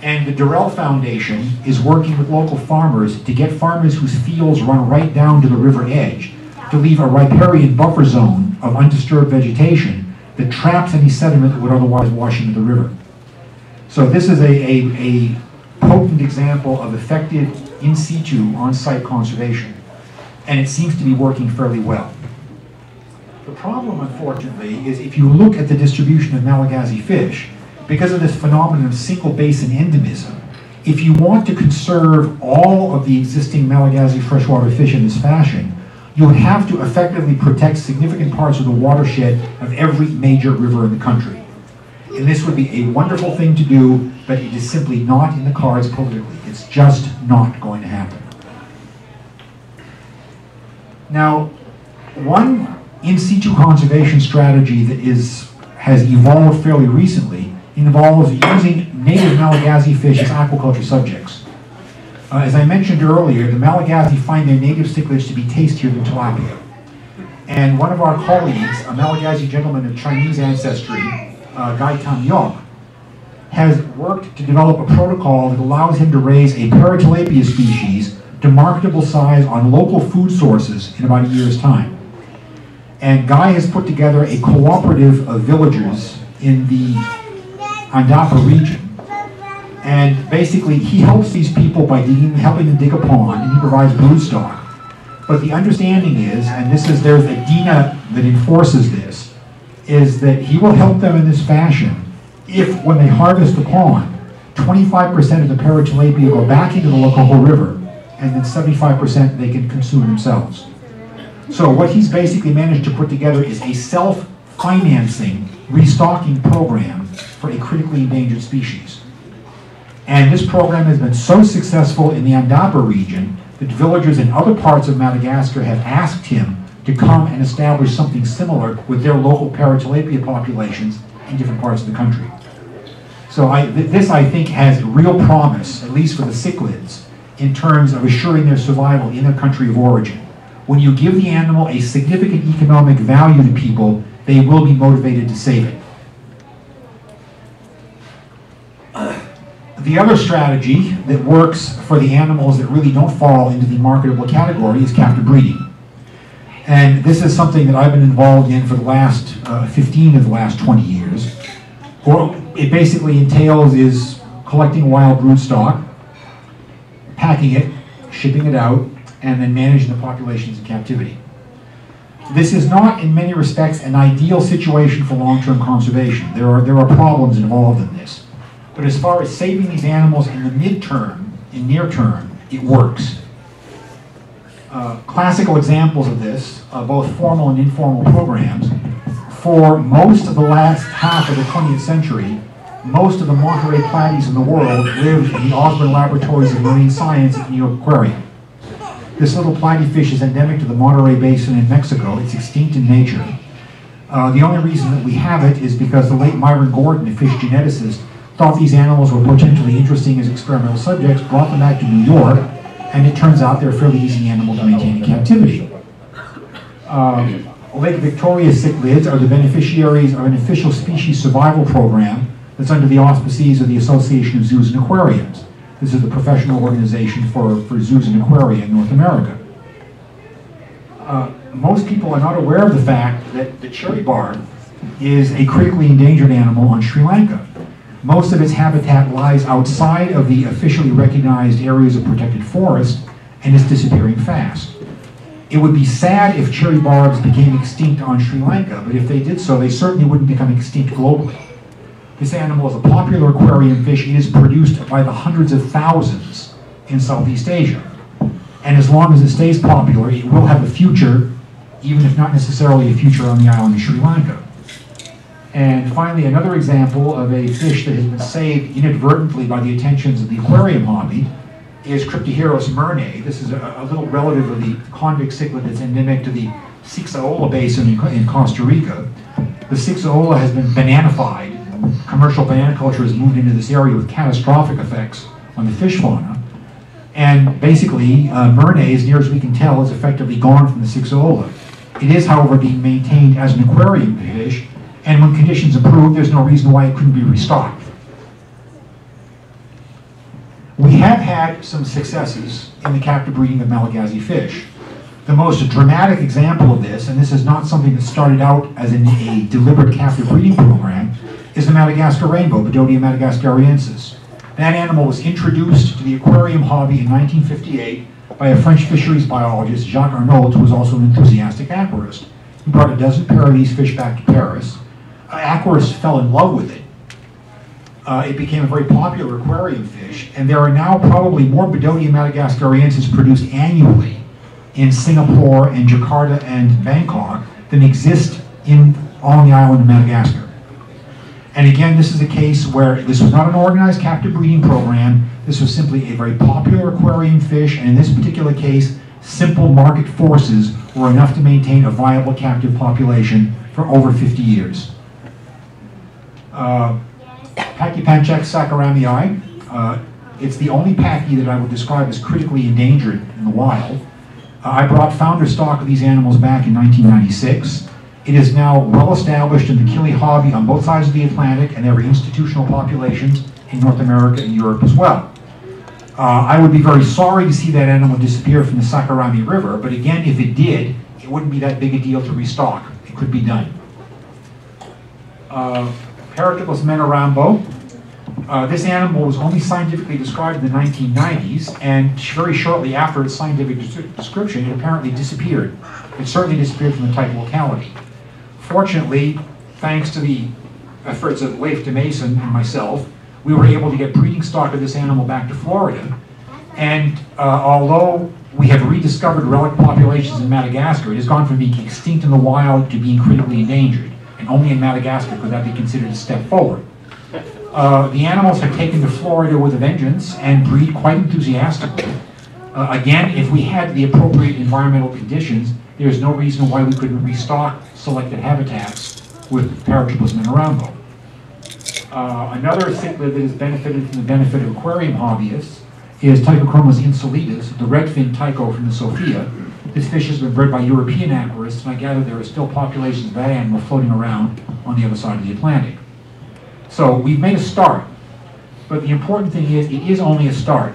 And the Durrell Foundation is working with local farmers to get farmers whose fields run right down to the river edge to leave a riparian buffer zone of undisturbed vegetation that traps any sediment that would otherwise wash into the river. So this is a potent example of effective in situ, on-site conservation. And it seems to be working fairly well. The problem, unfortunately, is if you look at the distribution of Malagasy fish, because of this phenomenon of single basin endemism, if you want to conserve all of the existing Malagasy freshwater fish in this fashion, you would have to effectively protect significant parts of the watershed of every major river in the country. And this would be a wonderful thing to do, but it is simply not in the cards politically. It's just not going to happen. Now, one in situ conservation strategy that has evolved fairly recently involves using native Malagasy fish as aquaculture subjects. As I mentioned earlier, the Malagasy find their native cichlids to be tastier than tilapia. And one of our colleagues, a Malagasy gentleman of Chinese ancestry, Guy Tam Yok, has worked to develop a protocol that allows him to raise a paratilapia species to marketable size on local food sources in about a year's time. And Guy has put together a cooperative of villagers in the Andapa region. And basically, he helps these people by helping them dig a pond, and he provides broodstock. But the understanding is, and there's a DINA that enforces this, is that he will help them in this fashion if, when they harvest the pond, 25% of the paratilapia go back into the local river, and then 75% they can consume themselves. So what he's basically managed to put together is a self-financing restocking program for a critically endangered species. And this program has been so successful in the Andapa region that villagers in other parts of Madagascar have asked him to come and establish something similar with their local paratilapia populations in different parts of the country. So this, I think, has real promise, at least for the cichlids, in terms of assuring their survival in their country of origin. When you give the animal a significant economic value to people, they will be motivated to save it. The other strategy that works for the animals that really don't fall into the marketable category is captive breeding. And this is something that I've been involved in for the last 15 of the last 20 years. What it basically entails is collecting wild broodstock, packing it, shipping it out, and then managing the populations in captivity. This is not, in many respects, an ideal situation for long-term conservation. There are problems involved in this. But as far as saving these animals in the midterm, in near term, it works. Classical examples of this, both formal and informal programs, for most of the last half of the 20th century, most of the Monterey platies in the world live in the Osborne Laboratories of Marine Science at New York Aquarium. This little platyfish is endemic to the Monterey Basin in Mexico. It's extinct in nature. The only reason that we have it is because the late Myron Gordon, a fish geneticist, thought these animals were potentially interesting as experimental subjects, brought them back to New York, and it turns out they're a fairly easy animal to maintain in captivity. Lake Victoria cichlids are the beneficiaries of an official species survival program that's under the auspices of the Association of Zoos and Aquariums. This is the professional organization for zoos and aquaria in North America. Most people are not aware of the fact that the cherry barb is a critically endangered animal on Sri Lanka. Most of its habitat lies outside of the officially recognized areas of protected forest and is disappearing fast. It would be sad if cherry barbs became extinct on Sri Lanka, but if they did so, they certainly wouldn't become extinct globally. This animal is a popular aquarium fish. It is produced by the hundreds of thousands in Southeast Asia. And as long as it stays popular, it will have a future, even if not necessarily a future on the island of Sri Lanka. And finally, another example of a fish that has been saved inadvertently by the attentions of the aquarium hobby is Cryptoheros murnae. This is a little relative of the convict cichlid that's endemic to the Sixaola Basin in Costa Rica. The Sixaola has been bananified. Commercial banana culture has moved into this area with catastrophic effects on the fish fauna. And basically, murnae, as near as we can tell, is effectively gone from the Sixaola. It is, however, being maintained as an aquarium fish, and when conditions improve, there's no reason why it couldn't be restocked. We have had some successes in the captive breeding of Malagasy fish. The most dramatic example of this, and this is not something that started out as a deliberate captive breeding program, is the Madagascar rainbow, Bedodia madagascariensis. That animal was introduced to the aquarium hobby in 1958 by a French fisheries biologist, Jacques Arnault, who was also an enthusiastic aquarist. He brought a dozen pair of these fish back to Paris. Aquarists fell in love with it. It became a very popular aquarium fish, and there are now probably more Bedodia madagascariensis produced annually in Singapore and Jakarta and Bangkok than exist on the island of Madagascar. And again, this is a case where this was not an organized captive breeding program. This was simply a very popular aquarium fish, and in this particular case, simple market forces were enough to maintain a viable captive population for over 50 years. Pachypanchax saccharamii. It's the only pachy that I would describe as critically endangered in the wild. I brought founder stock of these animals back in 1996. It is now well established in the killie hobby on both sides of the Atlantic, and there are institutional populations in North America and Europe as well. I would be very sorry to see that animal disappear from the Sacramento River, but again, if it did, it wouldn't be that big a deal to restock. It could be done. Paratripus menarambo. This animal was only scientifically described in the 1990s, and very shortly after its scientific description, it apparently disappeared. It certainly disappeared from the type locality. Fortunately, thanks to the efforts of Leif de Mason and myself, we were able to get breeding stock of this animal back to Florida. And although we have rediscovered relic populations in Madagascar, it has gone from being extinct in the wild to being critically endangered. And only in Madagascar could that be considered a step forward. The animals have taken to Florida with a vengeance and breed quite enthusiastically. Again, if we had the appropriate environmental conditions, there's no reason why we couldn't restock selected habitats with Paratripus menarambo. Another cichlid that has benefited from the benefit of aquarium hobbyists is Tychochromis insulatus, the redfin tycho from the Sophia. This fish has been bred by European aquarists, and I gather there are still populations of that animal floating around on the other side of the Atlantic. So we've made a start, but the important thing is it is only a start.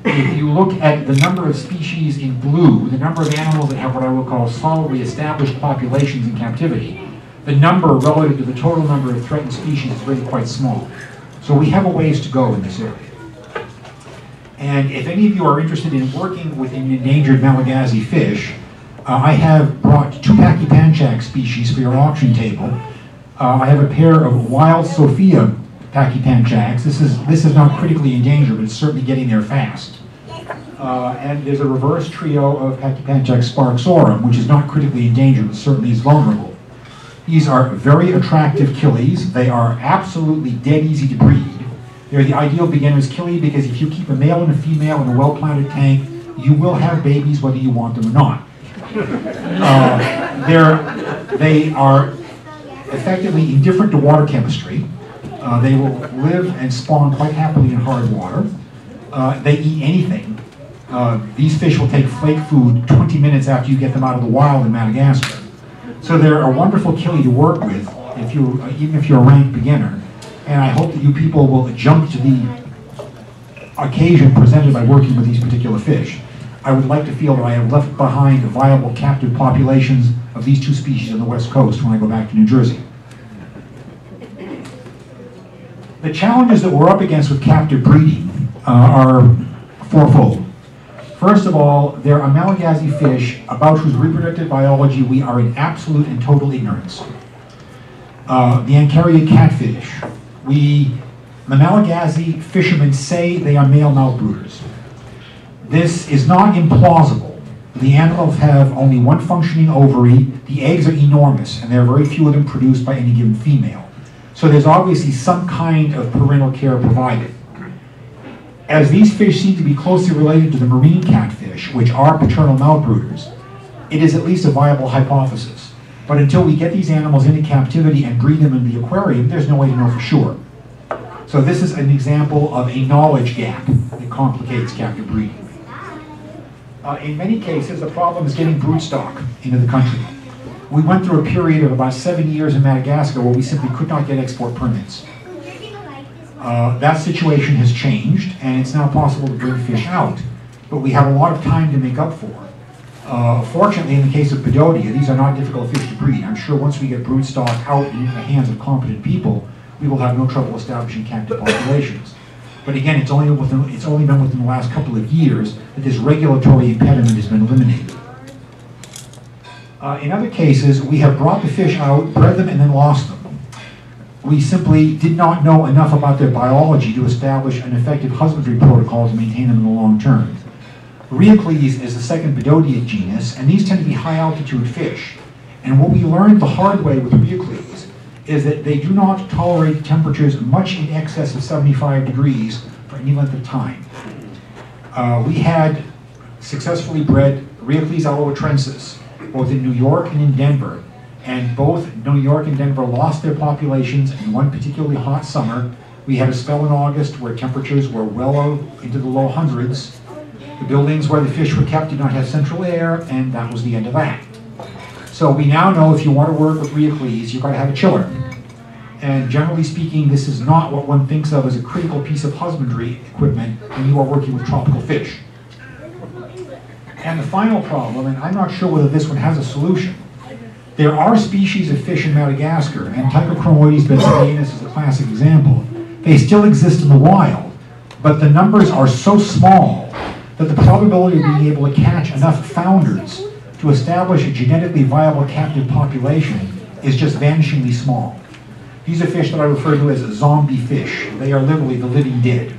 If you look at the number of species in blue, the number of animals that have what I will call solidly established populations in captivity, the number relative to the total number of threatened species is really quite small. So we have a ways to go in this area. And if any of you are interested in working with an endangered Malagasy fish, I have brought 2 Pachypanchax species for your auction table. I have a pair of wild Sophia Pachypanchax. This is not critically endangered, but it's certainly getting there fast. And there's a reverse trio of Pachypanchax sparxorum, which is not critically endangered, but certainly is vulnerable. These are very attractive killies. They are absolutely dead easy to breed. They're the ideal beginner's killie because if you keep a male and a female in a well-planted tank, you will have babies whether you want them or not. They are effectively indifferent to water chemistry. They will live and spawn quite happily in hard water. They eat anything. These fish will take flake food 20 minutes after you get them out of the wild in Madagascar. So they're a wonderful killie to work with, even if you're a rank beginner. And I hope that you people will jump to the occasion presented by working with these particular fish. I would like to feel that I have left behind viable captive populations of these two species on the West Coast when I go back to New Jersey. The challenges that we're up against with captive breeding are fourfold. First of all, there are Malagasy fish about whose reproductive biology we are in absolute and total ignorance. The Ancaria catfish. The Malagasy fishermen say they are male outbrooders. This is not implausible. The animals have only one functioning ovary. The eggs are enormous, and there are very few of them produced by any given female. So there's obviously some kind of parental care provided. As these fish seem to be closely related to the marine catfish, which are paternal outbrooders, it is at least a viable hypothesis. But until we get these animals into captivity and breed them in the aquarium, there's no way to know for sure. So this is an example of a knowledge gap that complicates captive breeding. In many cases, the problem is getting broodstock into the country. We went through a period of about 7 years in Madagascar where we simply could not get export permits. That situation has changed, and it's now possible to bring fish out, but we have a lot of time to make up for. Fortunately, in the case of Pododia, these are not difficult fish to breed. I'm sure once we get broodstock out into the hands of competent people, we will have no trouble establishing captive populations. But again, it's only been within the last couple of years that this regulatory impediment has been eliminated. In other cases, we have brought the fish out, bred them, and then lost them. We simply did not know enough about their biology to establish an effective husbandry protocol to maintain them in the long term. Rheocles is the second Pododia genus, and these tend to be high-altitude fish. And what we learned the hard way with Rheocles is that they do not tolerate temperatures much in excess of 75 degrees for any length of time. We had successfully bred Rheocles aloetrensis, both in New York and in Denver. And both New York and Denver lost their populations in one particularly hot summer. We had a spell in August where temperatures were well into the low hundreds. The buildings where the fish were kept did not have central air, and that was the end of that. So we now know if you want to work with Rheocles, you've got to have a chiller. And generally speaking, this is not what one thinks of as a critical piece of husbandry equipment when you are working with tropical fish. And the final problem, and I'm not sure whether this one has a solution, there are species of fish in Madagascar, and Tychochromoides benzidinus is a classic example. They still exist in the wild, but the numbers are so small that the probability of being able to catch enough founders to establish a genetically viable captive population is just vanishingly small. These are fish that I refer to as zombie fish. They are literally the living dead.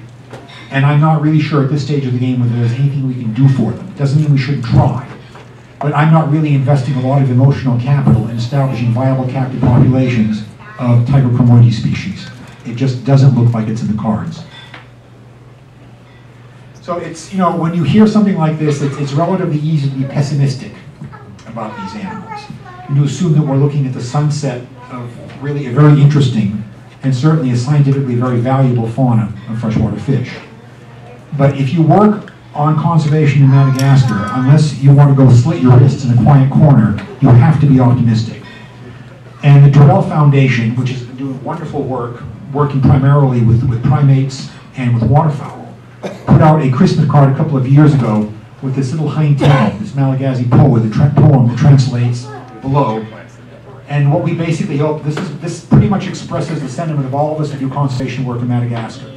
And I'm not really sure at this stage of the game whether there's anything we can do for them. It doesn't mean we shouldn't try. But I'm not really investing a lot of emotional capital in establishing viable captive populations of Tychochromoides species. It just doesn't look like it's in the cards. So it's, when you hear something like this, it's relatively easy to be pessimistic about these animals. And to assume that we're looking at the sunset of really a very interesting and certainly a scientifically very valuable fauna of freshwater fish. But if you work on conservation in Madagascar, unless you want to go slit your wrists in a quiet corner, you have to be optimistic. And the Trondro Foundation, which has been doing wonderful work, working primarily with primates and with waterfowl, put out a Christmas card a couple of years ago with this little hind tale, this Malagasy poem that translates below. And what we basically hope, this pretty much expresses the sentiment of all of us who do conservation work in Madagascar.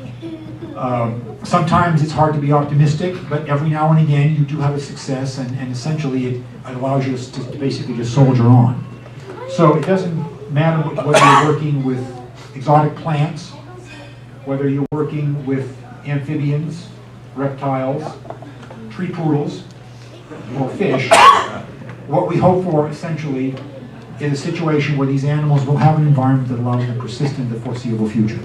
Sometimes it's hard to be optimistic, but every now and again you do have a success, and essentially it allows you to basically just soldier on. So it doesn't matter whether you're working with exotic plants, whether you're working with amphibians, reptiles, tree poodles, or fish. What we hope for essentially is a situation where these animals will have an environment that allows them to persist in the foreseeable future.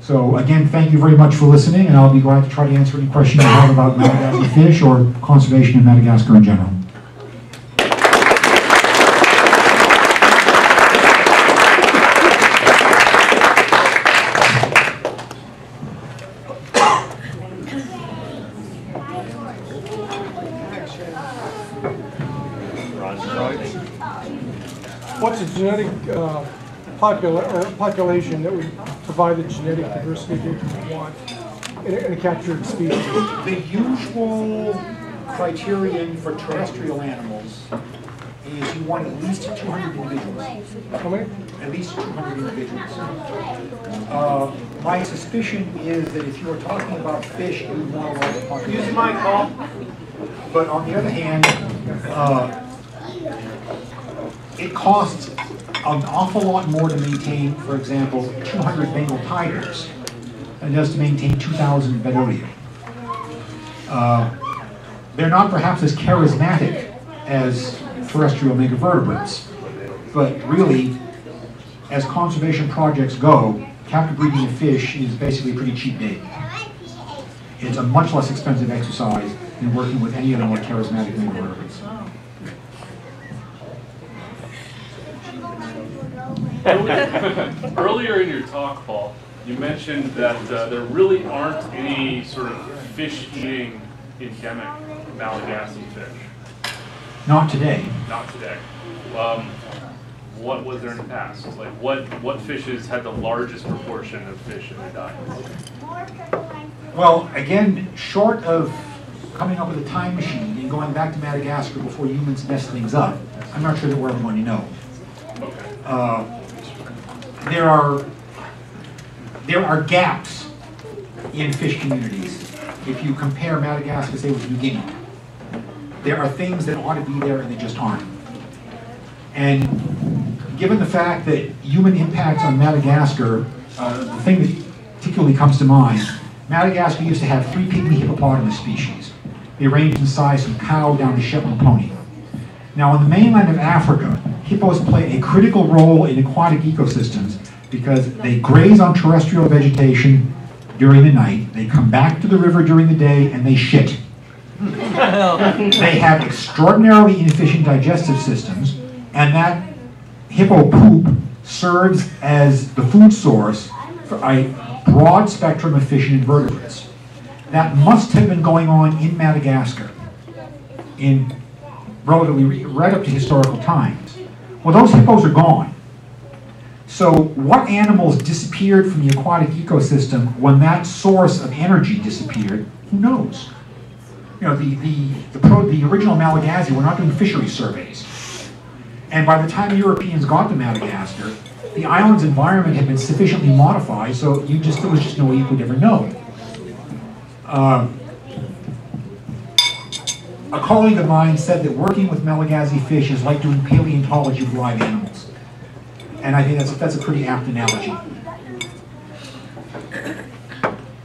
So again, thank you very much for listening, and I'll be glad to try to answer any questions you have about Malagasy fish or conservation in Madagascar in general. What's the genetic population that would provide the genetic diversity that you want in a captured species? The usual criterion for terrestrial animals is you want at least 200 individuals. How many? At least 200 individuals. My suspicion is that if you are talking about fish, you would want a large population. Use my call. But on the other hand, it costs an awful lot more to maintain, for example, 200 Bengal tigers than it does to maintain 2,000 Bedodia. They're not perhaps as charismatic as terrestrial megavertebrates, but really, as conservation projects go, captive breeding of fish is basically a pretty cheap bait. It's a much less expensive exercise than working with any of the more charismatic megavertebrates. Earlier in your talk, Paul, you mentioned that there really aren't any sort of fish-eating endemic Malagasy fish. Not today. Not today. What was there in the past? Like what fishes had the largest proportion of fish in their diets? Well, again, short of coming up with a time machine and going back to Madagascar before humans mess things up, I'm not sure that we're ever going to know. Okay. There are gaps in fish communities. If you compare Madagascar, say, with New Guinea, there are things that ought to be there and they just aren't. And given the fact that human impacts on Madagascar, the thing that particularly comes to mind, Madagascar used to have 3 pygmy hippopotamus species. They ranged in size from cow down to Shetland pony. Now, on the mainland of Africa, hippos play a critical role in aquatic ecosystems because they graze on terrestrial vegetation during the night, they come back to the river during the day, and they shit. They have extraordinarily inefficient digestive systems, and that hippo poop serves as the food source for a broad spectrum of fish and invertebrates. That must have been going on in Madagascar in relatively right up to historical times. Well, those hippos are gone. So what animals disappeared from the aquatic ecosystem when that source of energy disappeared? Who knows? You know, the original Malagasy were not doing fishery surveys. And by the time Europeans got to Madagascar, the island's environment had been sufficiently modified, so there was just no way you could ever know. A colleague of mine said that working with Malagasy fish is like doing paleontology with live animals. And I think that's a pretty apt analogy.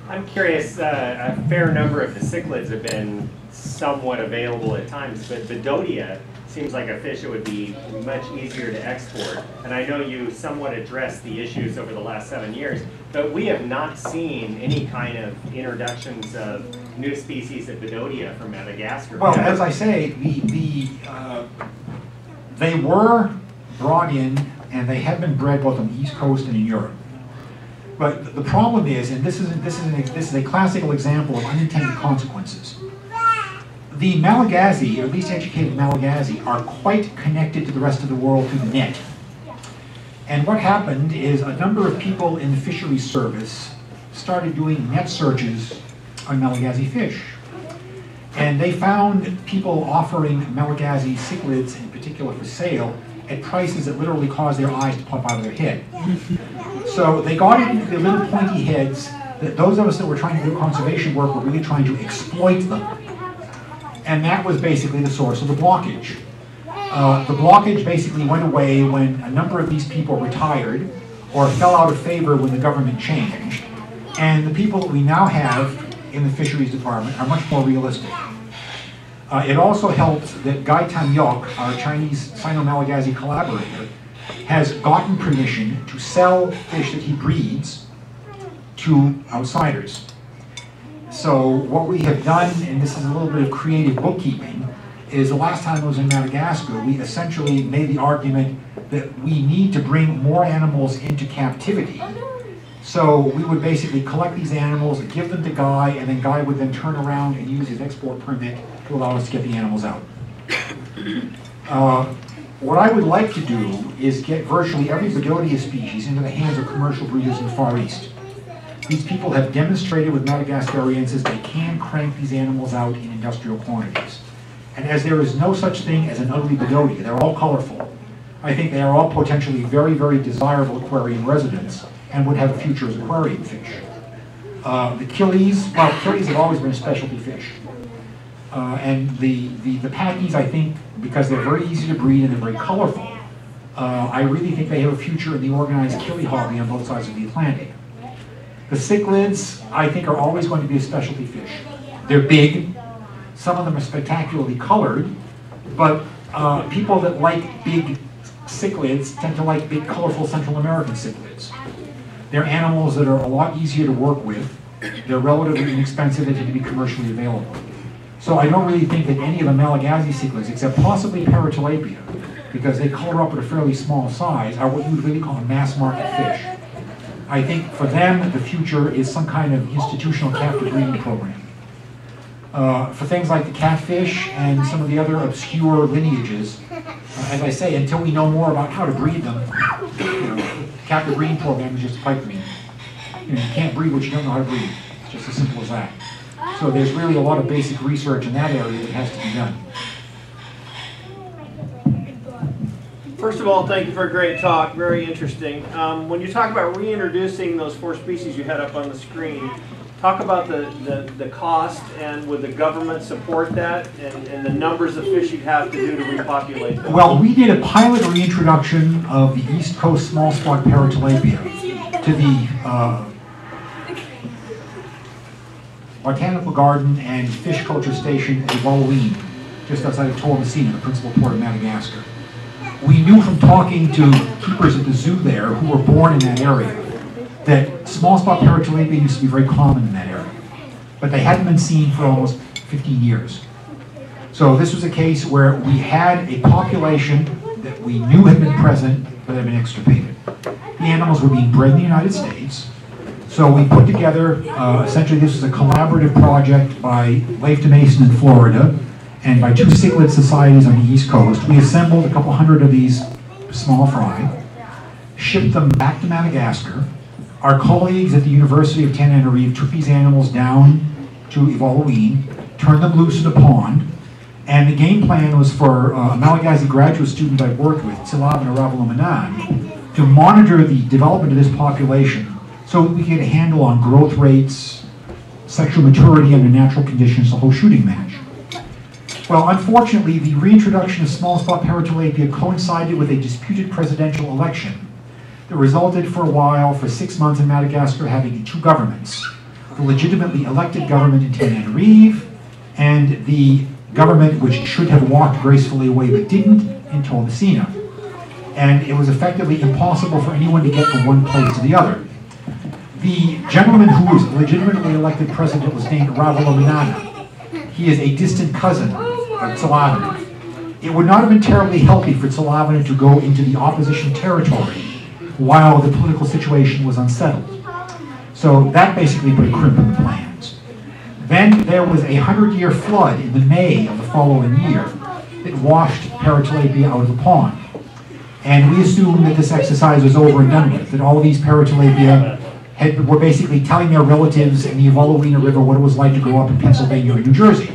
I'm curious, a fair number of the cichlids have been somewhat available at times, but Bedodia seems like a fish that would be much easier to export. And I know you somewhat addressed the issues over the last 7 years, but we have not seen any kind of introductions of new species of Bedodia from Madagascar. Well, as I say, they were brought in, and they have been bred both on the East Coast and in Europe. But the problem is, and this is a classical example of unintended consequences. The Malagasy, or at least educated Malagasy, are quite connected to the rest of the world through the net. And what happened is a number of people in the fisheries service started doing net searches on Malagasy fish. And they found people offering Malagasy cichlids in particular for sale at prices that literally caused their eyes to pop out of their head. So they got into the little pointy heads that those of us that were trying to do conservation work were really trying to exploit them. And that was basically the source of the blockage. The blockage basically went away when a number of these people retired or fell out of favor when the government changed. And the people that we now have in the fisheries department are much more realistic. It also helps that Guy Tan Yok, our Chinese Sino-Malagasy collaborator, has gotten permission to sell fish that he breeds to outsiders. So what we have done, and this is a little bit of creative bookkeeping, is the last time I was in Madagascar, we essentially made the argument that we need to bring more animals into captivity. So we would basically collect these animals, give them to Guy, and then Guy would then turn around and use his export permit to allow us to get the animals out. What I would like to do is get virtually every Bedodia species into the hands of commercial breeders in the Far East. These people have demonstrated with Madagascarienses they can crank these animals out in industrial quantities. And as there is no such thing as an ugly Bedodia, they're all colorful. I think they are all potentially very, very desirable aquarium residents and would have a future as aquarium fish. The killies, well, killies have always been a specialty fish. And the packies, I think, because they're very easy to breed and they're very colorful, I really think they have a future in the organized killie hobby on both sides of the Atlantic. The cichlids, I think, are always going to be a specialty fish. They're big. Some of them are spectacularly colored, but people that like big cichlids tend to like big, colorful Central American cichlids. They're animals that are a lot easier to work with. They're relatively inexpensive. They tend to be commercially available. So I don't really think that any of the Malagasy cichlids, except possibly Paratilapia, because they color up at a fairly small size, are what you would really call a mass market fish. I think for them, the future is some kind of institutional captive breeding program. For things like the catfish and some of the other obscure lineages, as I say, until we know more about how to breed them, captive breeding program is just a pipe dream. You can't breed what you don't know how to breed. It's just as simple as that. So there's really a lot of basic research in that area that has to be done. First of all, thank you for a great talk. Very interesting. When you talk about reintroducing those 4 species you had up on the screen, talk about the cost, and would the government support that, and the numbers of fish you'd have to do to repopulate them? Well, we did a pilot reintroduction of the East Coast small spot Paratilapia to the Botanical Garden and Fish Culture Station at Evolutionary, just outside of Torresina, the principal port of Madagascar. We knew from talking to keepers at the zoo there who were born in that area that small spot Paratilapia used to be very common in that area, but they hadn't been seen for almost 15 years. So this was a case where we had a population that we knew had been present but had been extirpated. The animals were being bred in the United States. So we put together, essentially this was a collaborative project by Leif de Mason in Florida and by 2 cichlid societies on the East Coast. We assembled a couple hundred of these small fry, shipped them back to Madagascar. Our colleagues at the University of Tananarive took these animals down to Evolutionary, turned them loose in a pond, and the game plan was for a Malagasy graduate student I worked with, Silavana Ravalomanan, to monitor the development of this population so that we could get a handle on growth rates, sexual maturity under natural conditions, the whole shooting match. Well, unfortunately, the reintroduction of small spot Paratilapia coincided with a disputed presidential election that resulted for a while, for 6 months in Madagascar, having 2 governments. The legitimately elected government in Tananarive and the government which should have walked gracefully away but didn't in Torresina. And it was effectively impossible for anyone to get from one place to the other. The gentleman who was legitimately elected president was named Ravalomanana. He is a distant cousin of Silavana. It would not have been terribly healthy for Silavana to go into the opposition territory while the political situation was unsettled. So that basically put a crimp in the plans. Then there was a 100-year flood in the May of the following year that washed Paratilapia out of the pond. And we assumed that this exercise was over and done with, that all of these Paratilapia were basically telling their relatives in the Evolutionary River what it was like to grow up in Pennsylvania or New Jersey.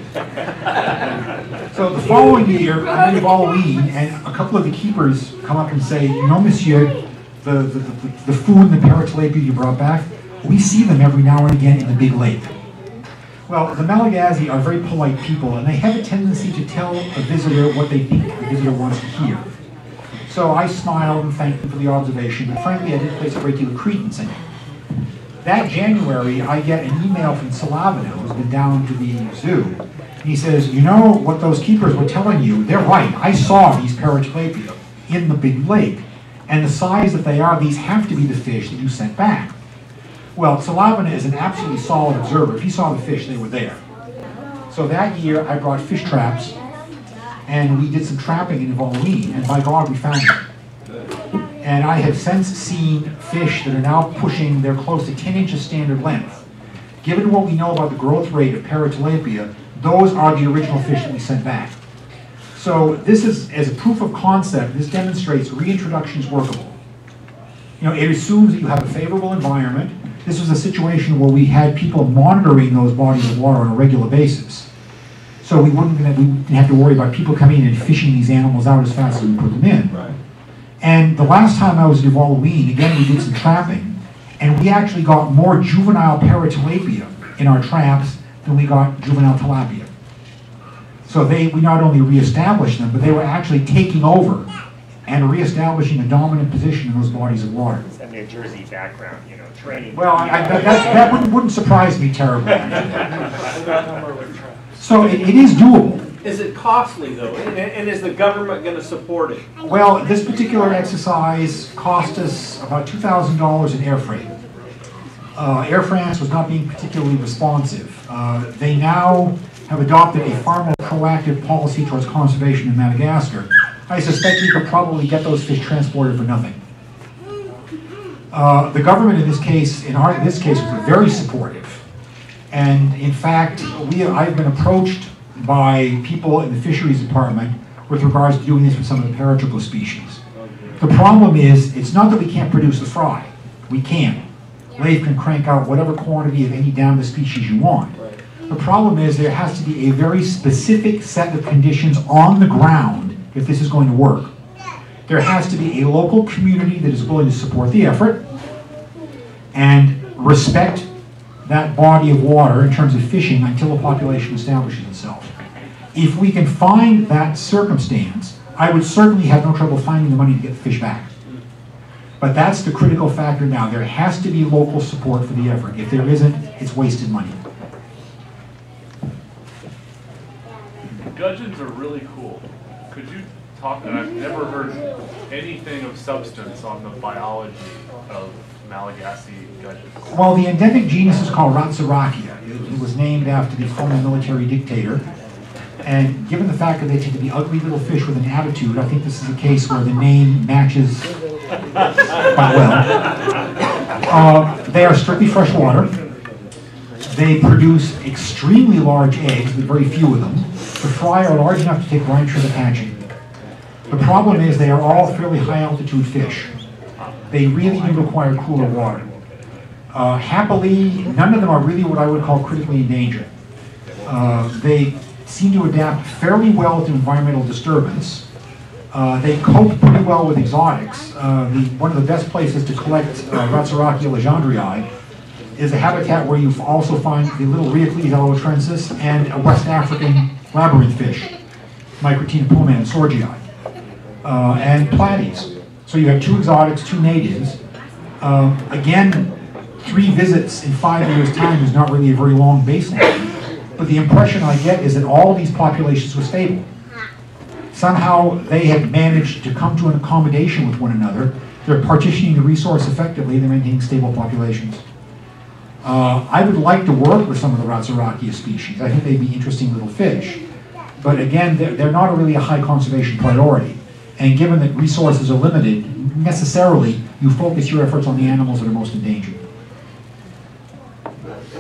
So the following year, I'm in Evolutionary, and a couple of the keepers come up and say, you know, monsieur, the food and the Paratilapia you brought back, we see them every now and again in the big lake. Well, the Malagasy are very polite people, and they have a tendency to tell a visitor what they think the visitor wants to hear. So I smiled and thanked them for the observation, but frankly I didn't place a great deal of credence in it. That January, I get an email from Silavana, who's been down to the zoo, And he says, you know what those keepers were telling you? They're right. I saw these paratilapia in the big lake. And the size that they are, these have to be the fish that you sent back. Well, Salavana is an absolutely solid observer. If he saw the fish, they were there. So that year, I brought fish traps, and we did some trapping in Evolutionary, and by God, we found them. And I have since seen fish that are now pushing, they're close to 10 inches standard length. Given what we know about the growth rate of paratilapia, those are the original fish that we sent back. So this is, as a proof of concept, this demonstrates reintroduction is workable. You know, it assumes that you have a favorable environment. This was a situation where we had people monitoring those bodies of water on a regular basis. So we didn't have to worry about people coming in and fishing these animals out as fast as we put them in. Right. And the last time I was at Evolutionary, again, we did some trapping, and we actually got more juvenile paratilapia in our traps than we got juvenile tilapia. So we not only reestablished them, but they were actually taking over and reestablishing a dominant position in those bodies of water. It's a New Jersey background, you know, training. Well, that wouldn't surprise me terribly. So it is doable. Is it costly though? And is the government going to support it? Well, this particular exercise cost us about $2,000 in air freight. Air France was not being particularly responsive. They now have adopted a far more proactive policy towards conservation in Madagascar. I suspect we could probably get those fish transported for nothing. The government in this case, was very supportive. And in fact, I've been approached by people in the fisheries department with regards to doing this with some of the paratropo species. The problem is, it's not that we can't produce the fry. We can. Leif can crank out whatever quantity of any down species you want. The problem is there has to be a very specific set of conditions on the ground if this is going to work. There has to be a local community that is willing to support the effort and respect that body of water in terms of fishing until a population establishes itself. If we can find that circumstance, I would certainly have no trouble finding the money to get the fish back. But that's the critical factor now. There has to be local support for the effort. If there isn't, it's wasted money. Gudgeons are really cool. Could you talk, and I've never heard anything of substance on the biology of Malagasy gudgeons. Well, the endemic genus is called Ratsarakia. It was named after the former military dictator. And given the fact that they tend to be ugly little fish with an attitude, I think this is a case where the name matches quite well. They are strictly freshwater. They produce extremely large eggs, but very few of them. The fry are large enough to take right through the hatching. The problem is they are all fairly high altitude fish. They really do require cooler water. Happily, none of them are really what I would call critically endangered. They seem to adapt fairly well to environmental disturbance. They cope pretty well with exotics. One of the best places to collect Ratsarakia legendrii is a habitat where you also find the little Rheocles alotrensis and a West African labyrinth fish, Microtina poma and sorgii, and platies. So you have 2 exotics, 2 natives. Again, 3 visits in 5 years' time is not really a very long baseline. But the impression I get is that all these populations were stable. Somehow they had managed to come to an accommodation with one another. They're partitioning the resource effectively. They're maintaining stable populations. I would like to work with some of the Ratsarakia species. I think they'd be interesting little fish. But again, they're not really a high conservation priority. And given that resources are limited, necessarily you focus your efforts on the animals that are most endangered.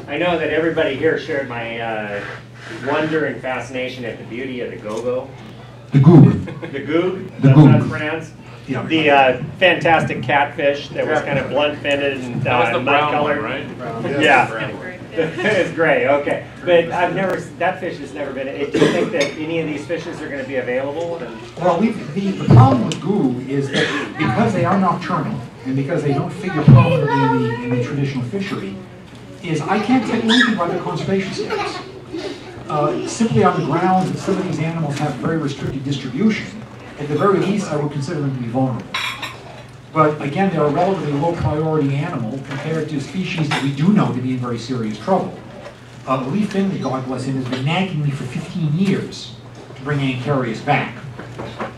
I know that everybody here shared my wonder and fascination at the beauty of the go-go. The goog. The goog? The That's goog. how it's pronounced? Yeah. The fantastic catfish that was kind of blunt-finned and That was the brown colored. one, right? Yeah. It's gray, okay. But that fish has never been, do you think that any of these fishes are going to be available? Well, the problem with goog is that because they are nocturnal and because they don't figure prominently in the traditional fishery, is I can't tell you anything about their conservation status. Simply on the grounds that some of these animals have very restricted distribution, at the very least I would consider them to be vulnerable. But again, they're a relatively low priority animal compared to species that we do know to be in very serious trouble. Lee Finley, God bless him, has been nagging me for 15 years to bring Ancarius back.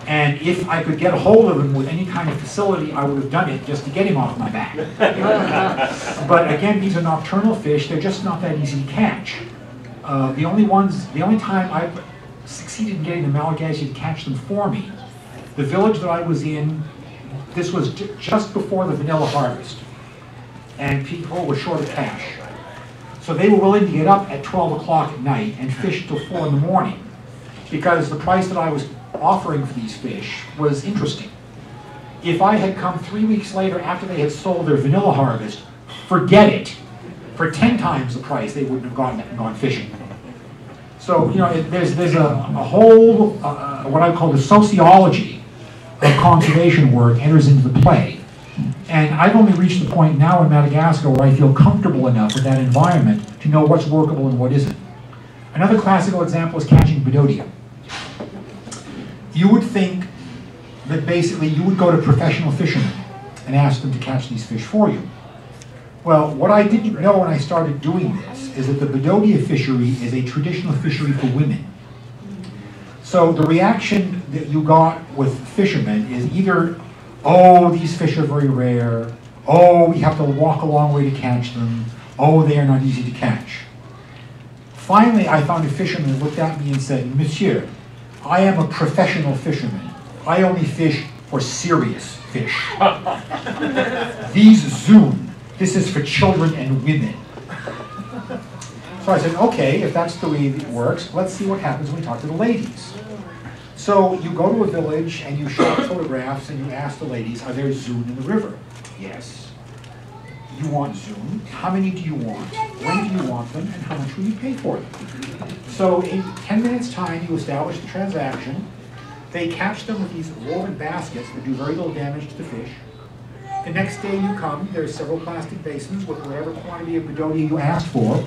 And if I could get a hold of him with any kind of facility, I would have done it just to get him off my back. But again, these are nocturnal fish. They're just not that easy to catch. The only time I've succeeded in getting the Malagasy to catch them for me, the village that I was in, this was just before the vanilla harvest. And people were short of cash. So they were willing to get up at 12 o'clock at night and fish till 4 in the morning, because the price that I was offering for these fish was interesting. If I had come 3 weeks later after they had sold their vanilla harvest, forget it. For 10 times the price, they wouldn't have gone fishing. So, you know, there's a whole, what I call the sociology of conservation work enters into the play. And I've only reached the point now in Madagascar where I feel comfortable enough with that environment to know what's workable and what isn't. Another classical example is catching Bedodia. You would think that basically you would go to professional fishermen and ask them to catch these fish for you. Well, what I didn't know when I started doing this is that the Bedodia fishery is a traditional fishery for women. So the reaction that you got with fishermen is either, oh, these fish are very rare, oh, we have to walk a long way to catch them, oh, they are not easy to catch. Finally, I found a fisherman who looked at me and said, Monsieur, I am a professional fisherman. I only fish for serious fish. These zoom. This is for children and women. So I said, okay, if that's the way it works, let's see what happens when we talk to the ladies. So you go to a village and you show photographs and you ask the ladies, are there zoom in the river? Yes. You want zoom? How many do you want? When do you want them? And how much will you pay for them? So in 10 minutes time, you establish the transaction. They catch them with these woven baskets that do very little damage to the fish. The next day you come, there's several plastic basins with whatever quantity of Bedodia you asked for.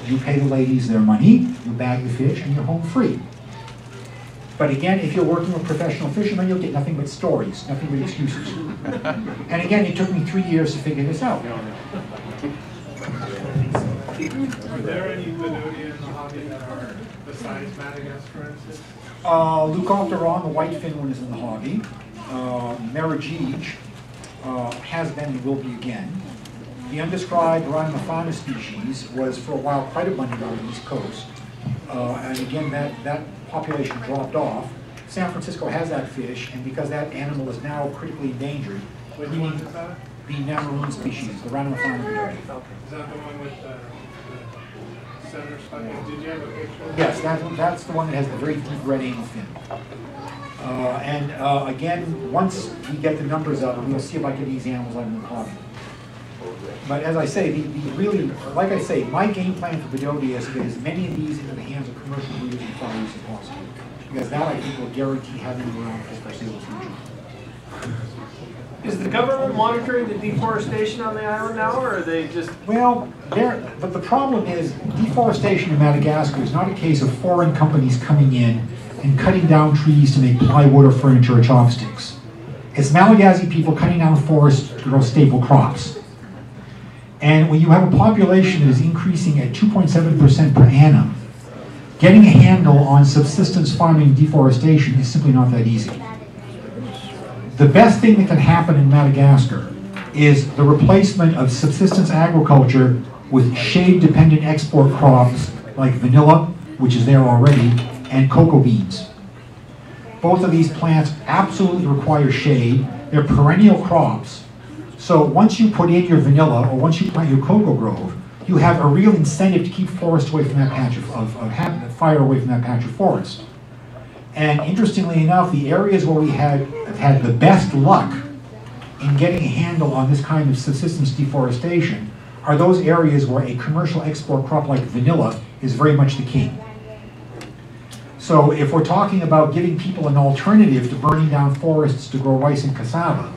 You pay the ladies their money, you bag the fish, and you're home free. But again, if you're working with professional fishermen, you'll get nothing but stories, nothing but excuses. And again, it took me 3 years to figure this out. Are there any Bedodia in the hobby that are besides Madagascar, for instance? Leucopteron, the whitefin one, is in the hobby. Marigige has been and will be again. The undescribed rhinofauna species was for a while quite abundant on the East Coast. And again, that population dropped off. San Francisco has that fish, and because that animal is now critically endangered, Which one is that? the Namaroon species, the rhinofauna bedodia. Is that the one with the center spike? Did you have a picture? Yes, that's the one that has the very deep red anal fin. Again, once we get the numbers up, we'll see if I can get these animals out in the hobby. But as I say, really, like I say, my game plan for Bedodia is to get as many of these into the hands of commercial breeders and farmers as possible. Because that, I think, will guarantee having them around for the foreseeable future. Is the government monitoring the deforestation on the island now, or are they just... Well, but the problem is, deforestation in Madagascar is not a case of foreign companies coming in and cutting down trees to make plywood or furniture or chopsticks. It's Malagasy people cutting down forests to grow staple crops. And when you have a population that is increasing at 2.7% per annum, getting a handle on subsistence farming deforestation is simply not that easy. The best thing that can happen in Madagascar is the replacement of subsistence agriculture with shade-dependent export crops like vanilla, which is there already, and cocoa beans. Both of these plants absolutely require shade. They're perennial crops. So once you put in your vanilla, or once you plant your cocoa grove, you have a real incentive to keep forest away from that patch of fire away from that patch of forest. And interestingly enough, the areas where we have had the best luck in getting a handle on this kind of subsistence deforestation are those areas where a commercial export crop like vanilla is very much the king. So if we're talking about giving people an alternative to burning down forests to grow rice and cassava,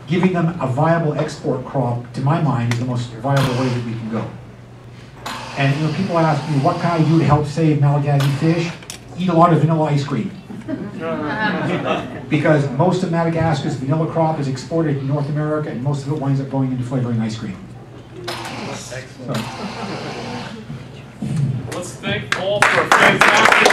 giving them a viable export crop, to my mind, is the most viable way that we can go. And you know, people ask me, what can I do to help save Malagasy fish? Eat a lot of vanilla ice cream. Because most of Madagascar's vanilla crop is exported to North America, and most of it winds up going into flavoring ice cream. Excellent. So. thank Paul for a fantastic